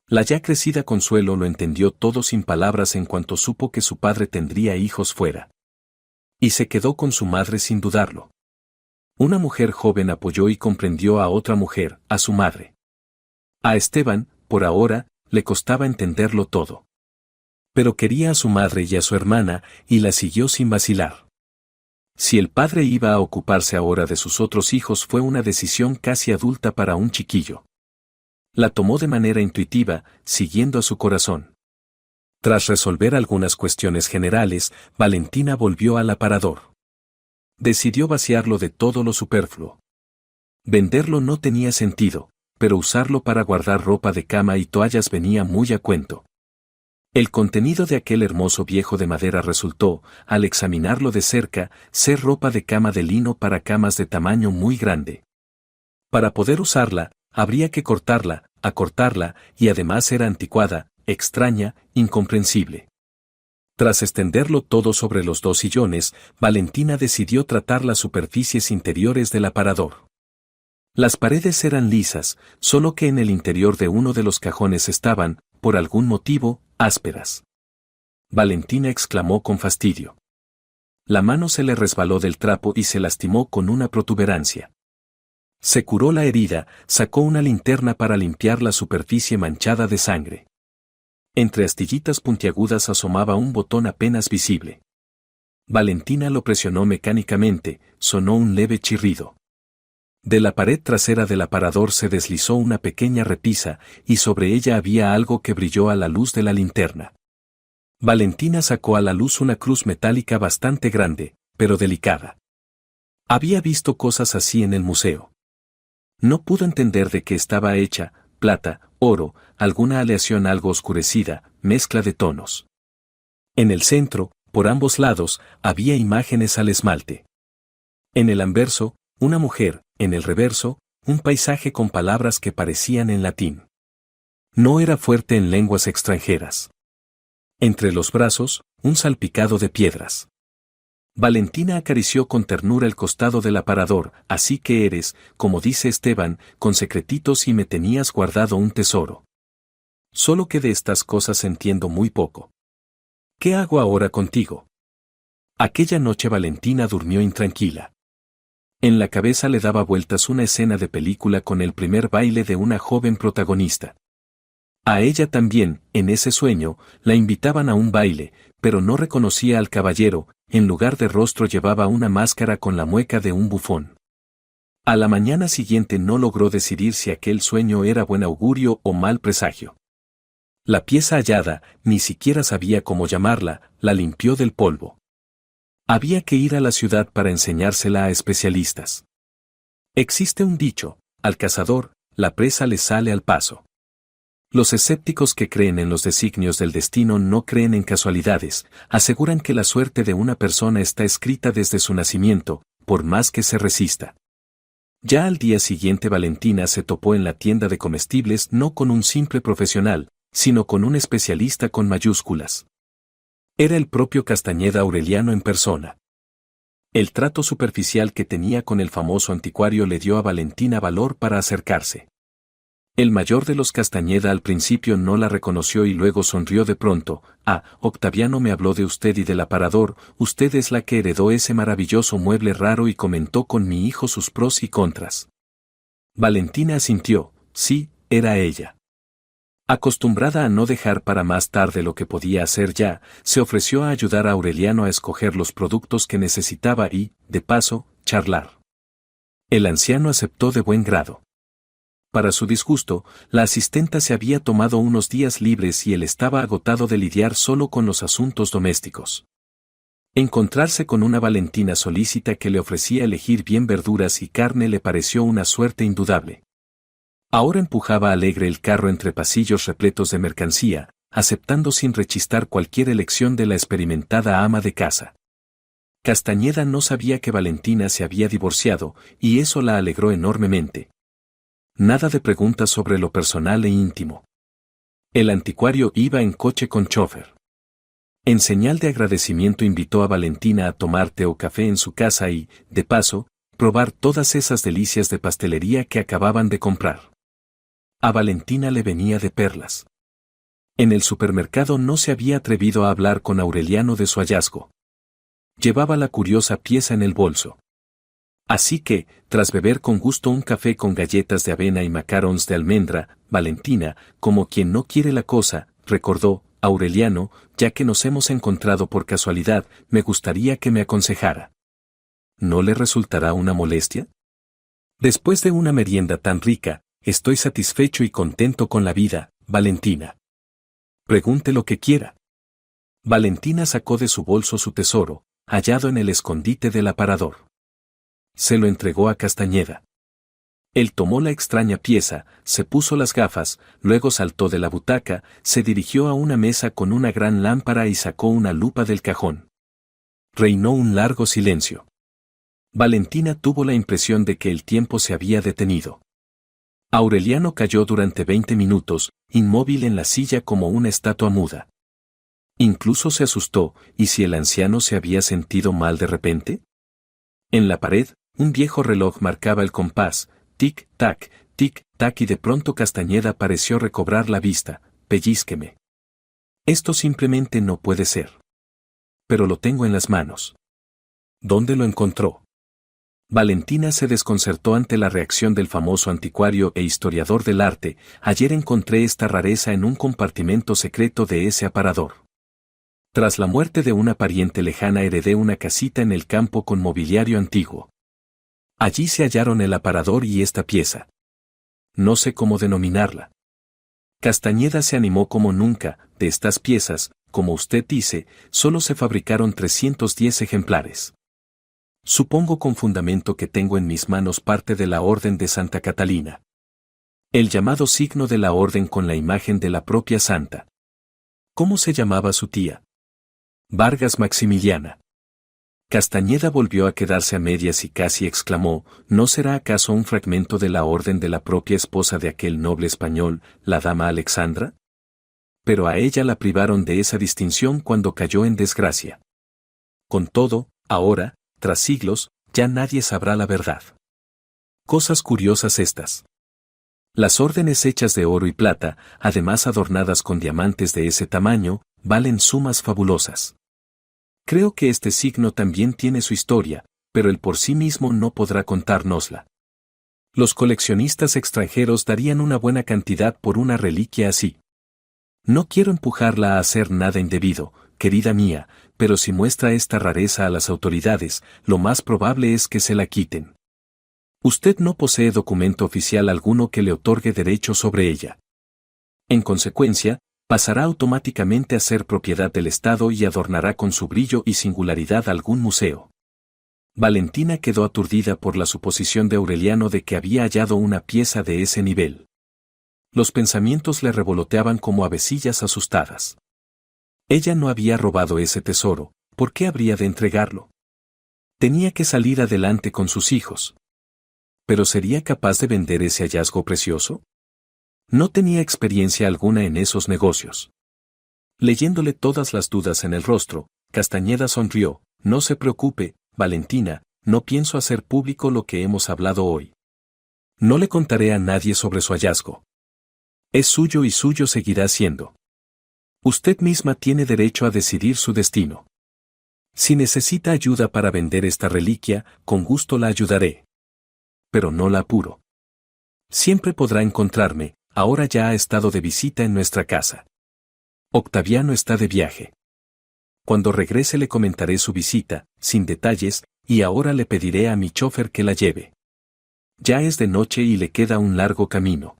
La ya crecida Consuelo lo entendió todo sin palabras en cuanto supo que su padre tendría hijos fuera. Y se quedó con su madre sin dudarlo. Una mujer joven apoyó y comprendió a otra mujer, a su madre. A Esteban, por ahora, le costaba entenderlo todo. Pero quería a su madre y a su hermana, y la siguió sin vacilar. Si el padre iba a ocuparse ahora de sus otros hijos fue una decisión casi adulta para un chiquillo. La tomó de manera intuitiva, siguiendo a su corazón. Tras resolver algunas cuestiones generales, Valentina volvió al aparador. Decidió vaciarlo de todo lo superfluo. Venderlo no tenía sentido, pero usarlo para guardar ropa de cama y toallas venía muy a cuento. El contenido de aquel hermoso viejo de madera resultó, al examinarlo de cerca, ser ropa de cama de lino para camas de tamaño muy grande. Para poder usarla, habría que cortarla, acortarla, y además era anticuada, extraña, incomprensible. Tras extenderlo todo sobre los dos sillones, Valentina decidió tratar las superficies interiores del aparador. Las paredes eran lisas, solo que en el interior de uno de los cajones estaban, por algún motivo, ásperas. Valentina exclamó con fastidio. La mano se le resbaló del trapo y se lastimó con una protuberancia. Se curó la herida, sacó una linterna para limpiar la superficie manchada de sangre. Entre astillitas puntiagudas asomaba un botón apenas visible. Valentina lo presionó mecánicamente, sonó un leve chirrido. De la pared trasera del aparador se deslizó una pequeña repisa, y sobre ella había algo que brilló a la luz de la linterna. Valentina sacó a la luz una cruz metálica bastante grande, pero delicada. Había visto cosas así en el museo. No pudo entender de qué estaba hecha, plata, oro, alguna aleación algo oscurecida, mezcla de tonos. En el centro, por ambos lados, había imágenes al esmalte. En el anverso, una mujer, en el reverso, un paisaje con palabras que parecían en latín. No era fuerte en lenguas extranjeras. Entre los brazos, un salpicado de piedras. Valentina acarició con ternura el costado del aparador, así que eres, como dice Esteban, con secretitos y me tenías guardado un tesoro. Solo que de estas cosas entiendo muy poco. ¿Qué hago ahora contigo? Aquella noche Valentina durmió intranquila. En la cabeza le daba vueltas una escena de película con el primer baile de una joven protagonista. A ella también, en ese sueño, la invitaban a un baile, pero no reconocía al caballero, en lugar de rostro llevaba una máscara con la mueca de un bufón. A la mañana siguiente no logró decidir si aquel sueño era buen augurio o mal presagio. La pieza hallada, ni siquiera sabía cómo llamarla, la limpió del polvo. Había que ir a la ciudad para enseñársela a especialistas. Existe un dicho, al cazador, la presa le sale al paso. Los escépticos que creen en los designios del destino no creen en casualidades, aseguran que la suerte de una persona está escrita desde su nacimiento, por más que se resista. Ya al día siguiente Valentina se topó en la tienda de comestibles no con un simple profesional, sino con un especialista con mayúsculas. Era el propio Castañeda Aureliano en persona. El trato superficial que tenía con el famoso anticuario le dio a Valentina valor para acercarse. El mayor de los Castañeda al principio no la reconoció y luego sonrió de pronto. Octaviano me habló de usted y del aparador, usted es la que heredó ese maravilloso mueble raro y comentó con mi hijo sus pros y contras. Valentina asintió, sí, era ella. Acostumbrada a no dejar para más tarde lo que podía hacer ya, se ofreció a ayudar a Aureliano a escoger los productos que necesitaba y, de paso, charlar. El anciano aceptó de buen grado. Para su disgusto, la asistenta se había tomado unos días libres y él estaba agotado de lidiar solo con los asuntos domésticos. Encontrarse con una Valentina solícita que le ofrecía elegir bien verduras y carne le pareció una suerte indudable. Ahora empujaba alegre el carro entre pasillos repletos de mercancía, aceptando sin rechistar cualquier elección de la experimentada ama de casa. Castañeda no sabía que Valentina se había divorciado, y eso la alegró enormemente. Nada de preguntas sobre lo personal e íntimo. El anticuario iba en coche con chofer. En señal de agradecimiento invitó a Valentina a tomar té o café en su casa y, de paso, probar todas esas delicias de pastelería que acababan de comprar. A Valentina le venía de perlas. En el supermercado no se había atrevido a hablar con Aureliano de su hallazgo. Llevaba la curiosa pieza en el bolso. Así que, tras beber con gusto un café con galletas de avena y macarons de almendra, Valentina, como quien no quiere la cosa, recordó: Aureliano, ya que nos hemos encontrado por casualidad, me gustaría que me aconsejara. ¿No le resultará una molestia? Después de una merienda tan rica, estoy satisfecho y contento con la vida, Valentina. Pregunte lo que quiera. Valentina sacó de su bolso su tesoro, hallado en el escondite del aparador. Se lo entregó a Castañeda. Él tomó la extraña pieza, se puso las gafas, luego saltó de la butaca, se dirigió a una mesa con una gran lámpara y sacó una lupa del cajón. Reinó un largo silencio. Valentina tuvo la impresión de que el tiempo se había detenido. Aureliano cayó durante 20 minutos, inmóvil en la silla como una estatua muda. Incluso se asustó, ¿y si el anciano se había sentido mal de repente? En la pared, un viejo reloj marcaba el compás, tic-tac, tic-tac, y de pronto Castañeda pareció recobrar la vista. Pellízqueme. Esto simplemente no puede ser. Pero lo tengo en las manos. ¿Dónde lo encontró? Valentina se desconcertó ante la reacción del famoso anticuario e historiador del arte. Ayer encontré esta rareza en un compartimento secreto de ese aparador. Tras la muerte de una pariente lejana heredé una casita en el campo con mobiliario antiguo. Allí se hallaron el aparador y esta pieza. No sé cómo denominarla. Castañeda se animó como nunca. De estas piezas, como usted dice, solo se fabricaron 310 ejemplares. Supongo con fundamento que tengo en mis manos parte de la Orden de Santa Catalina. El llamado signo de la Orden con la imagen de la propia santa. ¿Cómo se llamaba su tía? Vargas Maximiliana. Castañeda volvió a quedarse a medias y casi exclamó: ¿no será acaso un fragmento de la orden de la propia esposa de aquel noble español, la dama Alexandra? Pero a ella la privaron de esa distinción cuando cayó en desgracia. Con todo, ahora, tras siglos, ya nadie sabrá la verdad. Cosas curiosas estas. Las órdenes hechas de oro y plata, además adornadas con diamantes de ese tamaño, valen sumas fabulosas. Creo que este signo también tiene su historia, pero él por sí mismo no podrá contárnosla. Los coleccionistas extranjeros darían una buena cantidad por una reliquia así. No quiero empujarla a hacer nada indebido, querida mía, pero si muestra esta rareza a las autoridades, lo más probable es que se la quiten. Usted no posee documento oficial alguno que le otorgue derecho sobre ella. En consecuencia, pasará automáticamente a ser propiedad del Estado y adornará con su brillo y singularidad algún museo. Valentina quedó aturdida por la suposición de Aureliano de que había hallado una pieza de ese nivel. Los pensamientos le revoloteaban como avecillas asustadas. Ella no había robado ese tesoro, ¿por qué habría de entregarlo? Tenía que salir adelante con sus hijos. ¿Pero sería capaz de vender ese hallazgo precioso? No tenía experiencia alguna en esos negocios. Leyéndole todas las dudas en el rostro, Castañeda sonrió: no se preocupe, Valentina, no pienso hacer público lo que hemos hablado hoy. No le contaré a nadie sobre su hallazgo. Es suyo y suyo seguirá siendo. Usted misma tiene derecho a decidir su destino. Si necesita ayuda para vender esta reliquia, con gusto la ayudaré. Pero no la apuro. Siempre podrá encontrarme. Ahora ya ha estado de visita en nuestra casa. Octaviano está de viaje. Cuando regrese le comentaré su visita, sin detalles, y ahora le pediré a mi chofer que la lleve. Ya es de noche y le queda un largo camino.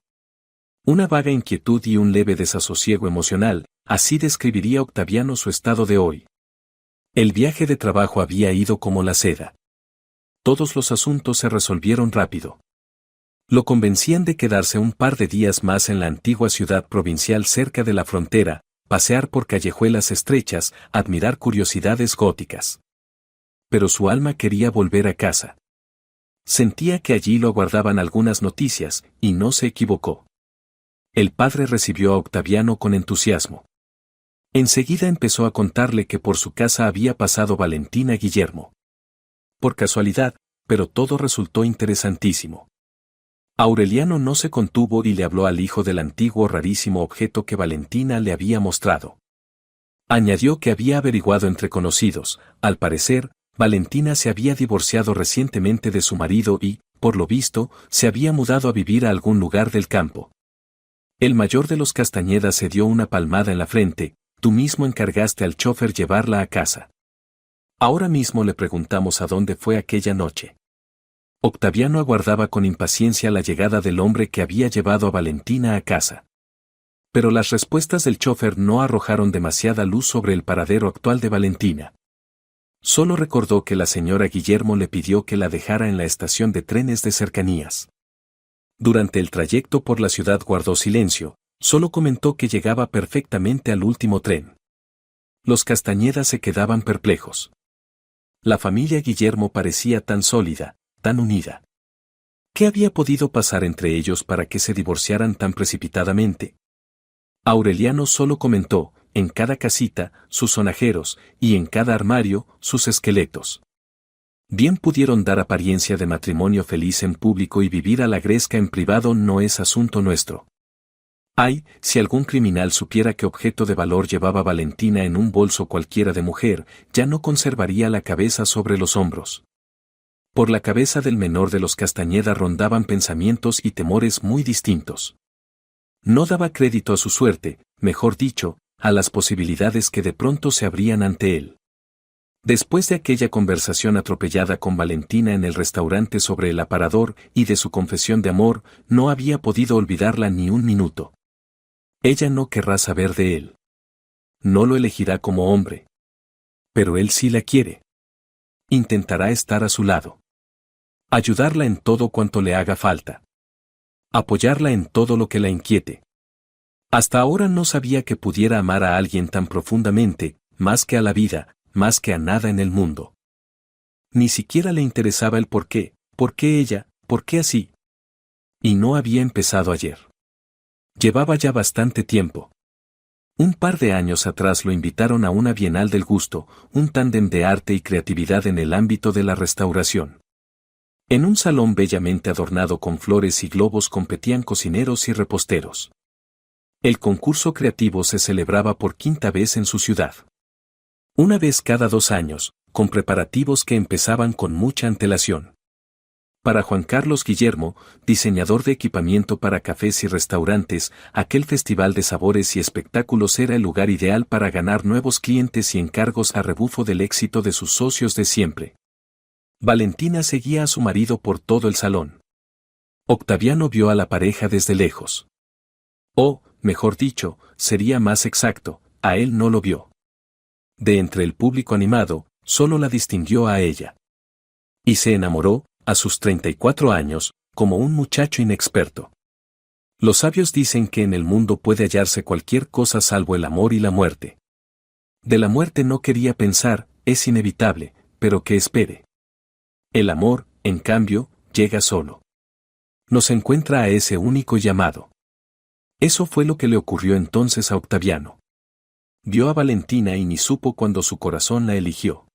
Una vaga inquietud y un leve desasosiego emocional, así describiría Octaviano su estado de hoy. El viaje de trabajo había ido como la seda. Todos los asuntos se resolvieron rápido. Lo convencían de quedarse un par de días más en la antigua ciudad provincial cerca de la frontera, pasear por callejuelas estrechas, admirar curiosidades góticas. pero su alma quería volver a casa. Sentía que allí lo aguardaban algunas noticias, y no se equivocó. El padre recibió a Octaviano con entusiasmo. Enseguida empezó a contarle que por su casa había pasado Valentina Guillermo. Por casualidad, pero todo resultó interesantísimo. Aureliano no se contuvo y le habló al hijo del antiguo rarísimo objeto que Valentina le había mostrado. Añadió que había averiguado entre conocidos, al parecer, Valentina se había divorciado recientemente de su marido y, por lo visto, se había mudado a vivir a algún lugar del campo. El mayor de los Castañeda se dio una palmada en la frente: tú mismo encargaste al chofer llevarla a casa. Ahora mismo le preguntamos a dónde fue aquella noche. Octaviano aguardaba con impaciencia la llegada del hombre que había llevado a Valentina a casa. Pero las respuestas del chofer no arrojaron demasiada luz sobre el paradero actual de Valentina. Solo recordó que la señora Guillermo le pidió que la dejara en la estación de trenes de cercanías. Durante el trayecto por la ciudad guardó silencio, solo comentó que llegaba perfectamente al último tren. Los Castañeda se quedaban perplejos. La familia Guillermo parecía tan sólida, tan unida. ¿Qué había podido pasar entre ellos para que se divorciaran tan precipitadamente? Aureliano solo comentó: en cada casita, sus sonajeros, y en cada armario, sus esqueletos. Bien pudieron dar apariencia de matrimonio feliz en público y vivir a la gresca en privado no es asunto nuestro. Ay, si algún criminal supiera qué objeto de valor llevaba Valentina en un bolso cualquiera de mujer, ya no conservaría la cabeza sobre los hombros. Por la cabeza del menor de los Castañeda rondaban pensamientos y temores muy distintos. No daba crédito a su suerte, mejor dicho, a las posibilidades que de pronto se abrían ante él. Después de aquella conversación atropellada con Valentina en el restaurante sobre el aparador y de su confesión de amor, no había podido olvidarla ni un minuto. Ella no querrá saber de él. No lo elegirá como hombre. Pero él sí la quiere. Intentará estar a su lado. Ayudarla en todo cuanto le haga falta. Apoyarla en todo lo que la inquiete. Hasta ahora no sabía que pudiera amar a alguien tan profundamente, más que a la vida, más que a nada en el mundo. Ni siquiera le interesaba el por qué ella, por qué así. Y no había empezado ayer. Llevaba ya bastante tiempo. Un par de años atrás lo invitaron a una Bienal del Gusto, un tándem de arte y creatividad en el ámbito de la restauración. En un salón bellamente adornado con flores y globos competían cocineros y reposteros. El concurso creativo se celebraba por quinta vez en su ciudad. Una vez cada 2 años, con preparativos que empezaban con mucha antelación. Para Juan Carlos Guillermo, diseñador de equipamiento para cafés y restaurantes, aquel festival de sabores y espectáculos era el lugar ideal para ganar nuevos clientes y encargos a rebufo del éxito de sus socios de siempre. Valentina seguía a su marido por todo el salón. Octaviano vio a la pareja desde lejos. O, mejor dicho, sería más exacto, a él no lo vio. De entre el público animado, solo la distinguió a ella. Y se enamoró, a sus 34 años, como un muchacho inexperto. Los sabios dicen que en el mundo puede hallarse cualquier cosa salvo el amor y la muerte. De la muerte no quería pensar, es inevitable, pero que espere. El amor, en cambio, llega solo. Nos encuentra a ese único llamado. Eso fue lo que le ocurrió entonces a Octaviano. Vio a Valentina y ni supo cuándo su corazón la eligió.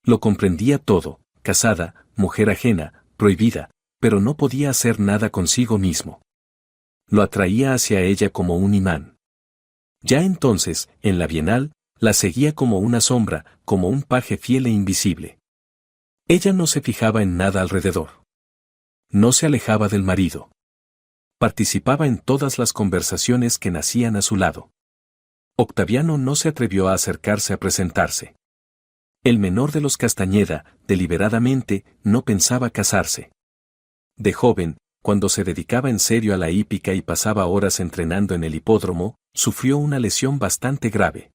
Lo comprendía todo, casada, mujer ajena, prohibida, pero no podía hacer nada consigo mismo. Lo atraía hacia ella como un imán. Ya entonces, en la Bienal, la seguía como una sombra, como un paje fiel e invisible. Ella no se fijaba en nada alrededor. No se alejaba del marido. Participaba en todas las conversaciones que nacían a su lado. Octaviano no se atrevió a acercarse a presentarse. El menor de los Castañeda, deliberadamente, no pensaba casarse. De joven, cuando se dedicaba en serio a la hípica y pasaba horas entrenando en el hipódromo, sufrió una lesión bastante grave.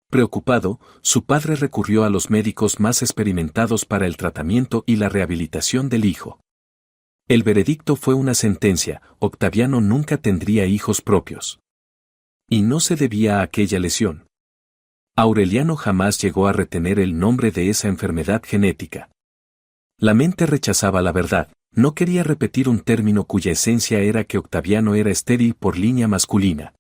Preocupado, su padre recurrió a los médicos más experimentados para el tratamiento y la rehabilitación del hijo. El veredicto fue una sentencia: Octaviano nunca tendría hijos propios. Y no se debía a aquella lesión. Aureliano jamás llegó a retener el nombre de esa enfermedad genética. La mente rechazaba la verdad, no quería repetir un término cuya esencia era que Octaviano era estéril por línea masculina.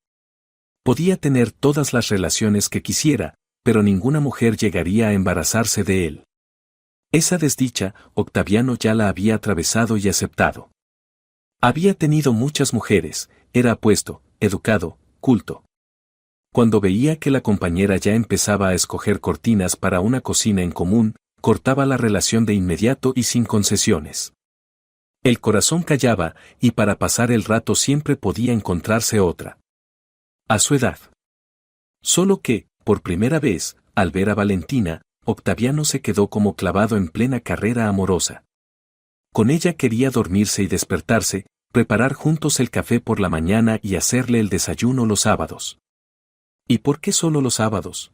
Podía tener todas las relaciones que quisiera, pero ninguna mujer llegaría a embarazarse de él. Esa desdicha, Octaviano ya la había atravesado y aceptado. Había tenido muchas mujeres, era apuesto, educado, culto. Cuando veía que la compañera ya empezaba a escoger cortinas para una cocina en común, cortaba la relación de inmediato y sin concesiones. El corazón callaba, y para pasar el rato siempre podía encontrarse otra. A su edad. Solo que, por primera vez, al ver a Valentina, Octaviano se quedó como clavado en plena carrera amorosa. Con ella quería dormirse y despertarse, preparar juntos el café por la mañana y hacerle el desayuno los sábados. ¿Y por qué solo los sábados?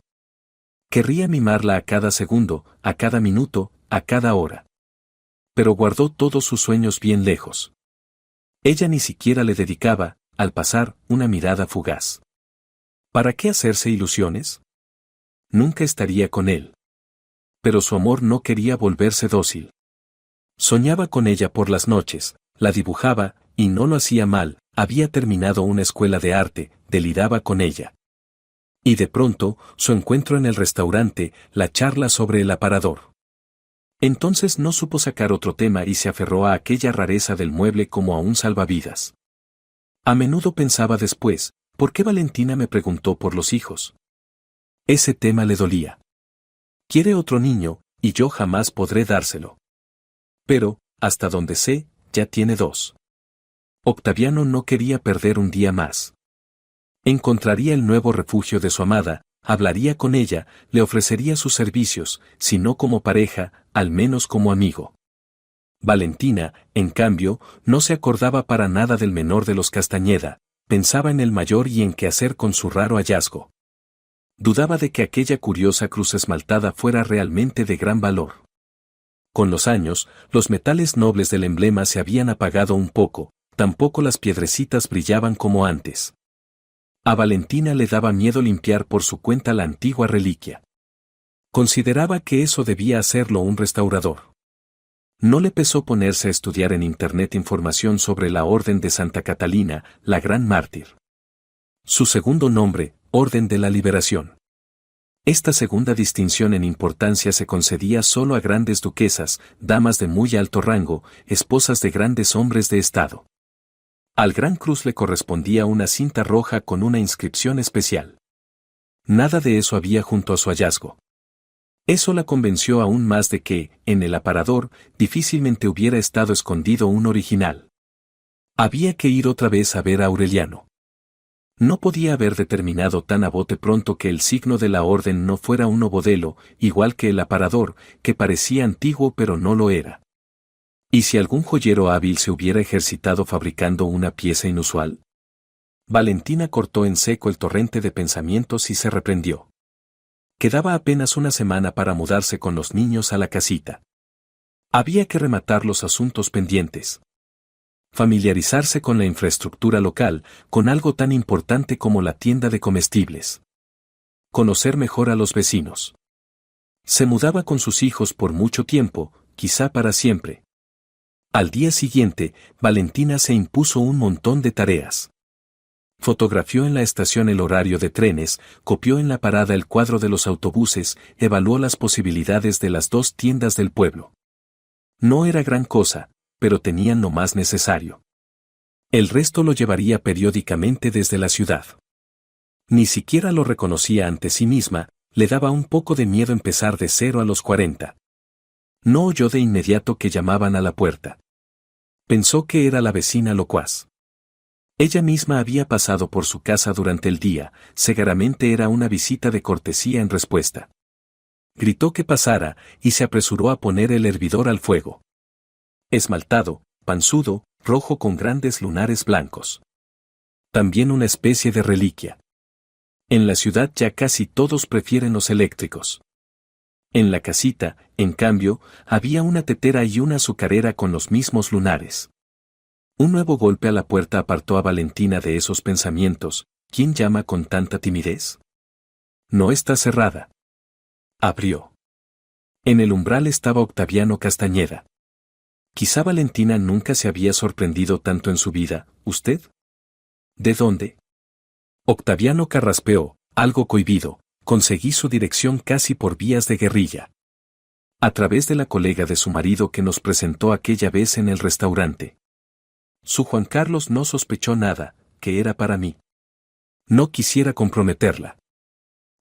Querría mimarla a cada segundo, a cada minuto, a cada hora. Pero guardó todos sus sueños bien lejos. Ella ni siquiera le dedicaba, al pasar, una mirada fugaz. ¿Para qué hacerse ilusiones? Nunca estaría con él. Pero su amor no quería volverse dócil. Soñaba con ella por las noches, la dibujaba, y no lo hacía mal, había terminado una escuela de arte, deliraba con ella. Y de pronto, su encuentro en el restaurante, la charla sobre el aparador. Entonces no supo sacar otro tema y se aferró a aquella rareza del mueble como a un salvavidas. A menudo pensaba después, ¿por qué Valentina me preguntó por los hijos? Ese tema le dolía. Quiere otro niño, y yo jamás podré dárselo. Pero, hasta donde sé, ya tiene 2. Octaviano no quería perder un día más. Encontraría el nuevo refugio de su amada, hablaría con ella, le ofrecería sus servicios, si no como pareja, al menos como amigo. Valentina, en cambio, no se acordaba para nada del menor de los Castañeda, pensaba en el mayor y en qué hacer con su raro hallazgo. Dudaba de que aquella curiosa cruz esmaltada fuera realmente de gran valor. Con los años, los metales nobles del emblema se habían apagado un poco, tampoco las piedrecitas brillaban como antes. A Valentina le daba miedo limpiar por su cuenta la antigua reliquia. Consideraba que eso debía hacerlo un restaurador. No le pesó ponerse a estudiar en internet información sobre la Orden de Santa Catalina, la gran mártir. Su segundo nombre, Orden de la Liberación. Esta segunda distinción en importancia se concedía solo a grandes duquesas, damas de muy alto rango, esposas de grandes hombres de Estado. Al Gran Cruz le correspondía una cinta roja con una inscripción especial. Nada de eso había junto a su hallazgo. Eso la convenció aún más de que, en el aparador, difícilmente hubiera estado escondido un original. Había que ir otra vez a ver a Aureliano. No podía haber determinado tan a bote pronto que el signo de la orden no fuera un ovodelo, igual que el aparador, que parecía antiguo pero no lo era. ¿Y si algún joyero hábil se hubiera ejercitado fabricando una pieza inusual? Valentina cortó en seco el torrente de pensamientos y se reprendió. Quedaba apenas una semana para mudarse con los niños a la casita. Había que rematar los asuntos pendientes. Familiarizarse con la infraestructura local, con algo tan importante como la tienda de comestibles. Conocer mejor a los vecinos. Se mudaba con sus hijos por mucho tiempo, quizá para siempre. Al día siguiente, Valentina se impuso un montón de tareas. Fotografió en la estación el horario de trenes, copió en la parada el cuadro de los autobuses, evaluó las posibilidades de las 2 tiendas del pueblo. No era gran cosa, pero tenían lo más necesario. El resto lo llevaría periódicamente desde la ciudad. Ni siquiera lo reconocía ante sí misma, le daba un poco de miedo empezar de 0 a los 40. No oyó de inmediato que llamaban a la puerta. Pensó que era la vecina locuaz. Ella misma había pasado por su casa durante el día, seguramente era una visita de cortesía en respuesta. Gritó que pasara, y se apresuró a poner el hervidor al fuego. Esmaltado, panzudo, rojo con grandes lunares blancos. También una especie de reliquia. En la ciudad ya casi todos prefieren los eléctricos. En la casita, en cambio, había una tetera y una azucarera con los mismos lunares. Un nuevo golpe a la puerta apartó a Valentina de esos pensamientos. ¿Quién llama con tanta timidez? No está cerrada. Abrió. En el umbral estaba Octaviano Castañeda. Quizá Valentina nunca se había sorprendido tanto en su vida. ¿Usted? ¿De dónde? Octaviano carraspeó, algo cohibido. Conseguí su dirección casi por vías de guerrilla. A través de la colega de su marido que nos presentó aquella vez en el restaurante. Su Juan Carlos no sospechó nada, que era para mí. No quisiera comprometerla.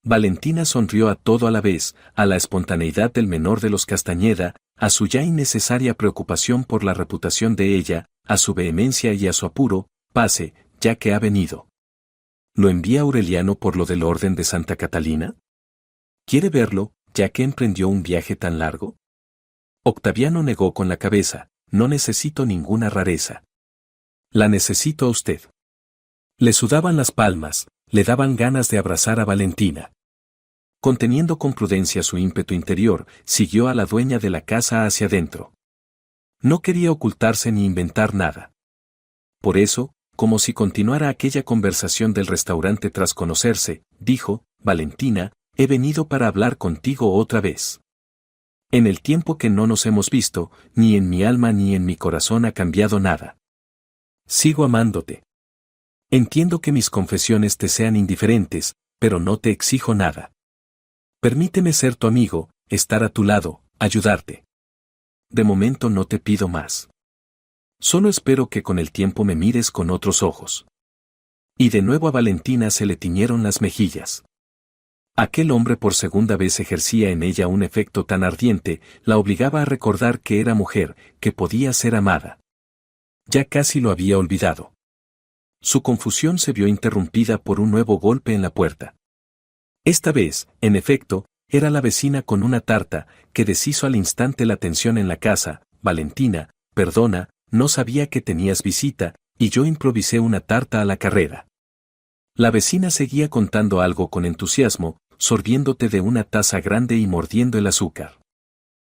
Valentina sonrió a todo a la vez, a la espontaneidad del menor de los Castañeda, a su ya innecesaria preocupación por la reputación de ella, a su vehemencia y a su apuro. Pase, ya que ha venido. ¿Lo envía Aureliano por lo del orden de Santa Catalina? ¿Quiere verlo, ya que emprendió un viaje tan largo? Octaviano negó con la cabeza. No necesito ninguna rareza. La necesito a usted. Le sudaban las palmas, le daban ganas de abrazar a Valentina. Conteniendo con prudencia su ímpetu interior, siguió a la dueña de la casa hacia adentro. No quería ocultarse ni inventar nada. Por eso, como si continuara aquella conversación del restaurante tras conocerse, dijo: Valentina, he venido para hablar contigo otra vez. En el tiempo que no nos hemos visto, ni en mi alma ni en mi corazón ha cambiado nada. Sigo amándote. Entiendo que mis confesiones te sean indiferentes, pero no te exijo nada. Permíteme ser tu amigo, estar a tu lado, ayudarte. De momento no te pido más. Solo espero que con el tiempo me mires con otros ojos. Y de nuevo a Valentina se le tiñeron las mejillas. Aquel hombre por segunda vez ejercía en ella un efecto tan ardiente, la obligaba a recordar que era mujer, que podía ser amada. Ya casi lo había olvidado. Su confusión se vio interrumpida por un nuevo golpe en la puerta. Esta vez, en efecto, era la vecina con una tarta, que deshizo al instante la tensión en la casa. Valentina, perdona, no sabía que tenías visita, y yo improvisé una tarta a la carrera. La vecina seguía contando algo con entusiasmo, sorbiéndote de una taza grande y mordiendo el azúcar.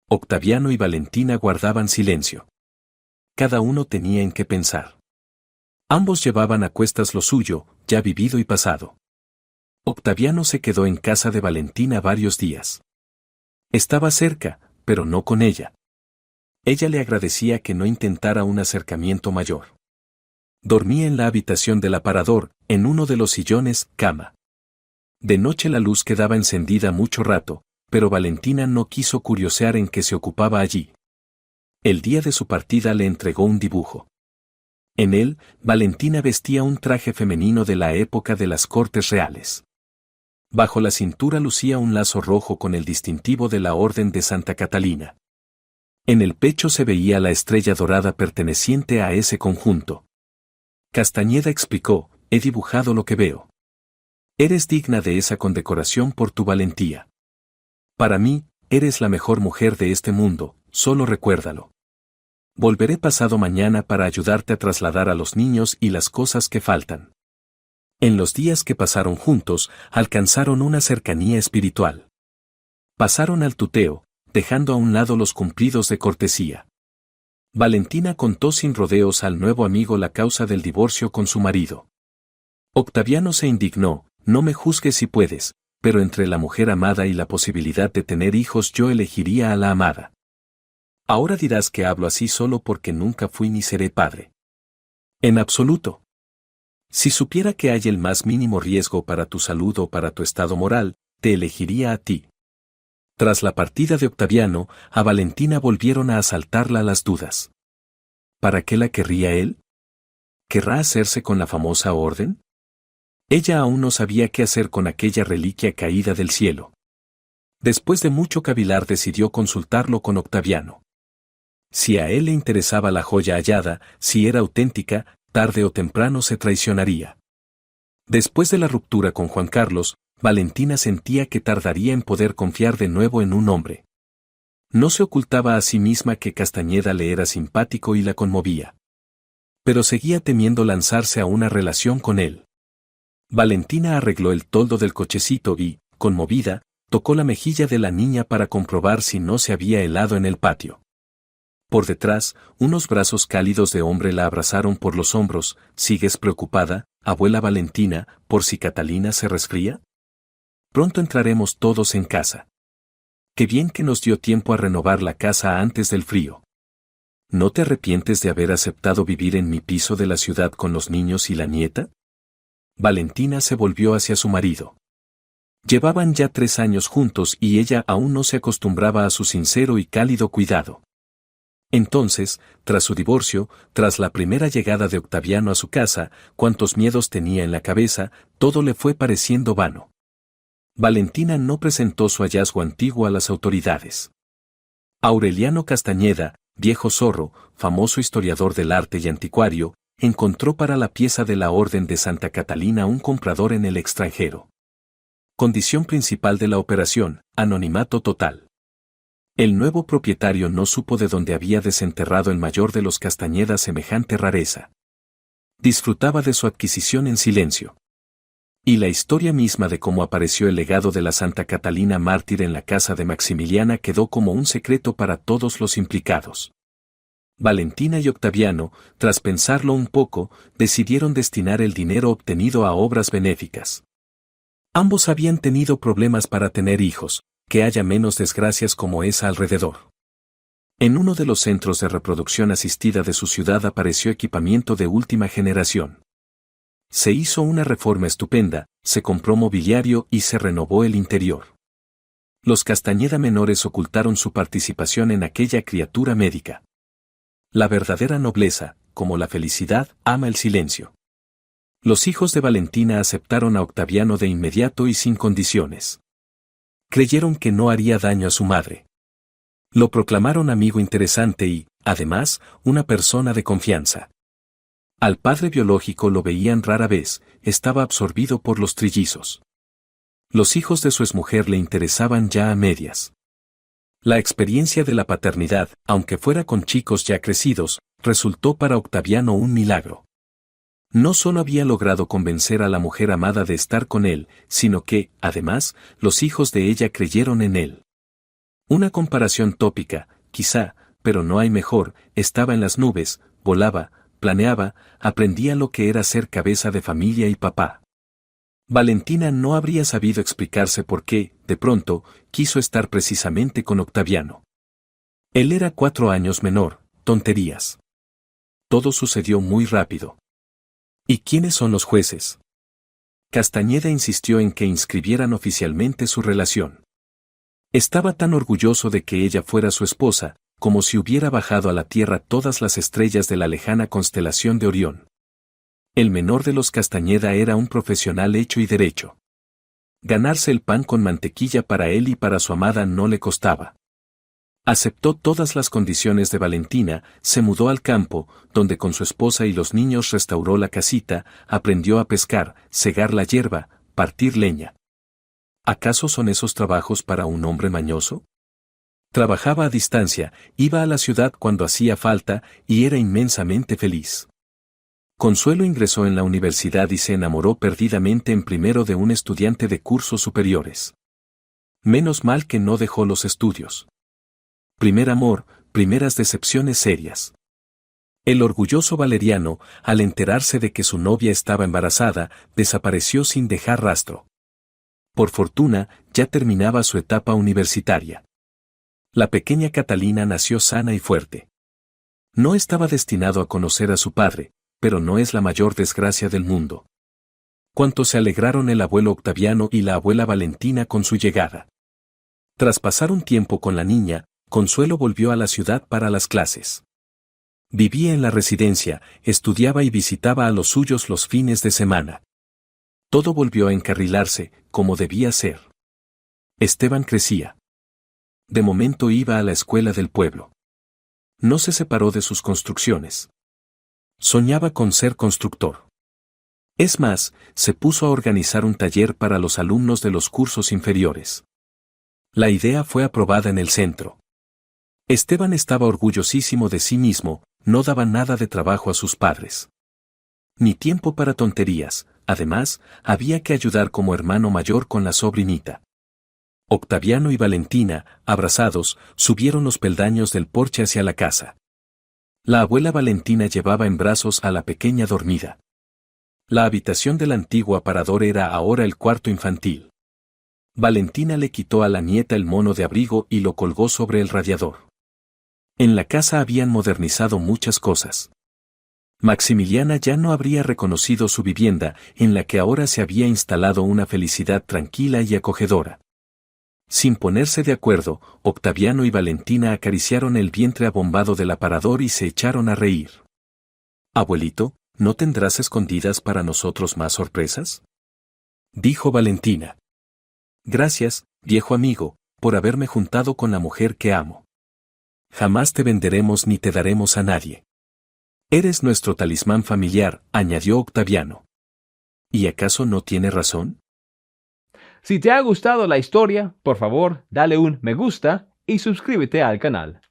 Octaviano y Valentina guardaban silencio. Cada uno tenía en qué pensar. Ambos llevaban a cuestas lo suyo, ya vivido y pasado. Octaviano se quedó en casa de Valentina varios días. Estaba cerca, pero no con ella. Ella le agradecía que no intentara un acercamiento mayor. Dormía en la habitación del aparador, en uno de los sillones, cama. De noche la luz quedaba encendida mucho rato, pero Valentina no quiso curiosear en qué se ocupaba allí. El día de su partida le entregó un dibujo. En él, Valentina vestía un traje femenino de la época de las Cortes Reales. Bajo la cintura lucía un lazo rojo con el distintivo de la Orden de Santa Catalina. En el pecho se veía la estrella dorada perteneciente a ese conjunto. Castañeda explicó: he dibujado lo que veo. Eres digna de esa condecoración por tu valentía. Para mí, eres la mejor mujer de este mundo, solo recuérdalo. Volveré pasado mañana para ayudarte a trasladar a los niños y las cosas que faltan. En los días que pasaron juntos, alcanzaron una cercanía espiritual. Pasaron al tuteo, dejando a un lado los cumplidos de cortesía. Valentina contó sin rodeos al nuevo amigo la causa del divorcio con su marido. Octaviano se indignó: no me juzgues si puedes, pero entre la mujer amada y la posibilidad de tener hijos yo elegiría a la amada. Ahora dirás que hablo así solo porque nunca fui ni seré padre. En absoluto. Si supiera que hay el más mínimo riesgo para tu salud o para tu estado moral, te elegiría a ti. Tras la partida de Octaviano, a Valentina volvieron a asaltarla las dudas. ¿Para qué la querría él? ¿Querrá hacerse con la famosa orden? Ella aún no sabía qué hacer con aquella reliquia caída del cielo. Después de mucho cavilar decidió consultarlo con Octaviano. Si a él le interesaba la joya hallada, si era auténtica, tarde o temprano se traicionaría. Después de la ruptura con Juan Carlos, Valentina sentía que tardaría en poder confiar de nuevo en un hombre. No se ocultaba a sí misma que Castañeda le era simpático y la conmovía. Pero seguía temiendo lanzarse a una relación con él. Valentina arregló el toldo del cochecito y, conmovida, tocó la mejilla de la niña para comprobar si no se había helado en el patio. Por detrás, unos brazos cálidos de hombre la abrazaron por los hombros. ¿Sigues preocupada, abuela Valentina, por si Catalina se resfría? Pronto entraremos todos en casa. Qué bien que nos dio tiempo a renovar la casa antes del frío. ¿No te arrepientes de haber aceptado vivir en mi piso de la ciudad con los niños y la nieta? Valentina se volvió hacia su marido. Llevaban ya 3 años juntos y ella aún no se acostumbraba a su sincero y cálido cuidado. Entonces, tras su divorcio, tras la primera llegada de Octaviano a su casa, cuantos miedos tenía en la cabeza, todo le fue pareciendo vano. Valentina no presentó su hallazgo antiguo a las autoridades. Aureliano Castañeda, viejo zorro, famoso historiador del arte y anticuario, encontró para la pieza de la Orden de Santa Catalina un comprador en el extranjero. Condición principal de la operación, anonimato total. El nuevo propietario no supo de dónde había desenterrado el mayor de los Castañeda semejante rareza. Disfrutaba de su adquisición en silencio. Y la historia misma de cómo apareció el legado de la Santa Catalina mártir en la casa de Maximiliana quedó como un secreto para todos los implicados. Valentina y Octaviano, tras pensarlo un poco, decidieron destinar el dinero obtenido a obras benéficas. Ambos habían tenido problemas para tener hijos, que haya menos desgracias como esa alrededor. En uno de los centros de reproducción asistida de su ciudad apareció equipamiento de última generación. Se hizo una reforma estupenda, se compró mobiliario y se renovó el interior. Los Castañeda menores ocultaron su participación en aquella criatura médica. La verdadera nobleza, como la felicidad, ama el silencio. Los hijos de Valentina aceptaron a Octaviano de inmediato y sin condiciones. Creyeron que no haría daño a su madre. Lo proclamaron amigo interesante y, además, una persona de confianza. Al padre biológico lo veían rara vez, estaba absorbido por los trillizos. Los hijos de su exmujer le interesaban ya a medias. La experiencia de la paternidad, aunque fuera con chicos ya crecidos, resultó para Octaviano un milagro. No solo había logrado convencer a la mujer amada de estar con él, sino que, además, los hijos de ella creyeron en él. Una comparación tópica, quizá, pero no hay mejor, estaba en las nubes, volaba, planeaba, aprendía lo que era ser cabeza de familia y papá. Valentina no habría sabido explicarse por qué, de pronto, quiso estar precisamente con Octaviano. Él era 4 años menor, tonterías. Todo sucedió muy rápido. ¿Y quiénes son los jueces? Castañeda insistió en que inscribieran oficialmente su relación. Estaba tan orgulloso de que ella fuera su esposa, como si hubiera bajado a la tierra todas las estrellas de la lejana constelación de Orión. El menor de los Castañeda era un profesional hecho y derecho. Ganarse el pan con mantequilla para él y para su amada no le costaba. Aceptó todas las condiciones de Valentina, se mudó al campo, donde con su esposa y los niños restauró la casita, aprendió a pescar, segar la hierba, partir leña. ¿Acaso son esos trabajos para un hombre mañoso? Trabajaba a distancia, iba a la ciudad cuando hacía falta y era inmensamente feliz. Consuelo ingresó en la universidad y se enamoró perdidamente en primero de un estudiante de cursos superiores. Menos mal que no dejó los estudios. Primer amor, primeras decepciones serias. El orgulloso Valeriano, al enterarse de que su novia estaba embarazada, desapareció sin dejar rastro. Por fortuna, ya terminaba su etapa universitaria. La pequeña Catalina nació sana y fuerte. No estaba destinado a conocer a su padre, pero no es la mayor desgracia del mundo. Cuánto se alegraron el abuelo Octaviano y la abuela Valentina con su llegada. Tras pasar un tiempo con la niña, Consuelo volvió a la ciudad para las clases. Vivía en la residencia, estudiaba y visitaba a los suyos los fines de semana. Todo volvió a encarrilarse, como debía ser. Esteban crecía. De momento iba a la escuela del pueblo. No se separó de sus construcciones. Soñaba con ser constructor. Es más, se puso a organizar un taller para los alumnos de los cursos inferiores. La idea fue aprobada en el centro. Esteban estaba orgullosísimo de sí mismo, no daba nada de trabajo a sus padres. Ni tiempo para tonterías, además, había que ayudar como hermano mayor con la sobrinita. Octaviano y Valentina, abrazados, subieron los peldaños del porche hacia la casa. La abuela Valentina llevaba en brazos a la pequeña dormida. La habitación del antiguo aparador era ahora el cuarto infantil. Valentina le quitó a la nieta el mono de abrigo y lo colgó sobre el radiador. En la casa habían modernizado muchas cosas. Maximiliana ya no habría reconocido su vivienda, en la que ahora se había instalado una felicidad tranquila y acogedora. Sin ponerse de acuerdo, Octaviano y Valentina acariciaron el vientre abombado del aparador y se echaron a reír. «Abuelito, ¿no tendrás escondidas para nosotros más sorpresas?», dijo Valentina. «Gracias, viejo amigo, por haberme juntado con la mujer que amo. Jamás te venderemos ni te daremos a nadie. Eres nuestro talismán familiar», añadió Octaviano. «¿Y acaso no tiene razón?». Si te ha gustado la historia, por favor, dale un me gusta y suscríbete al canal.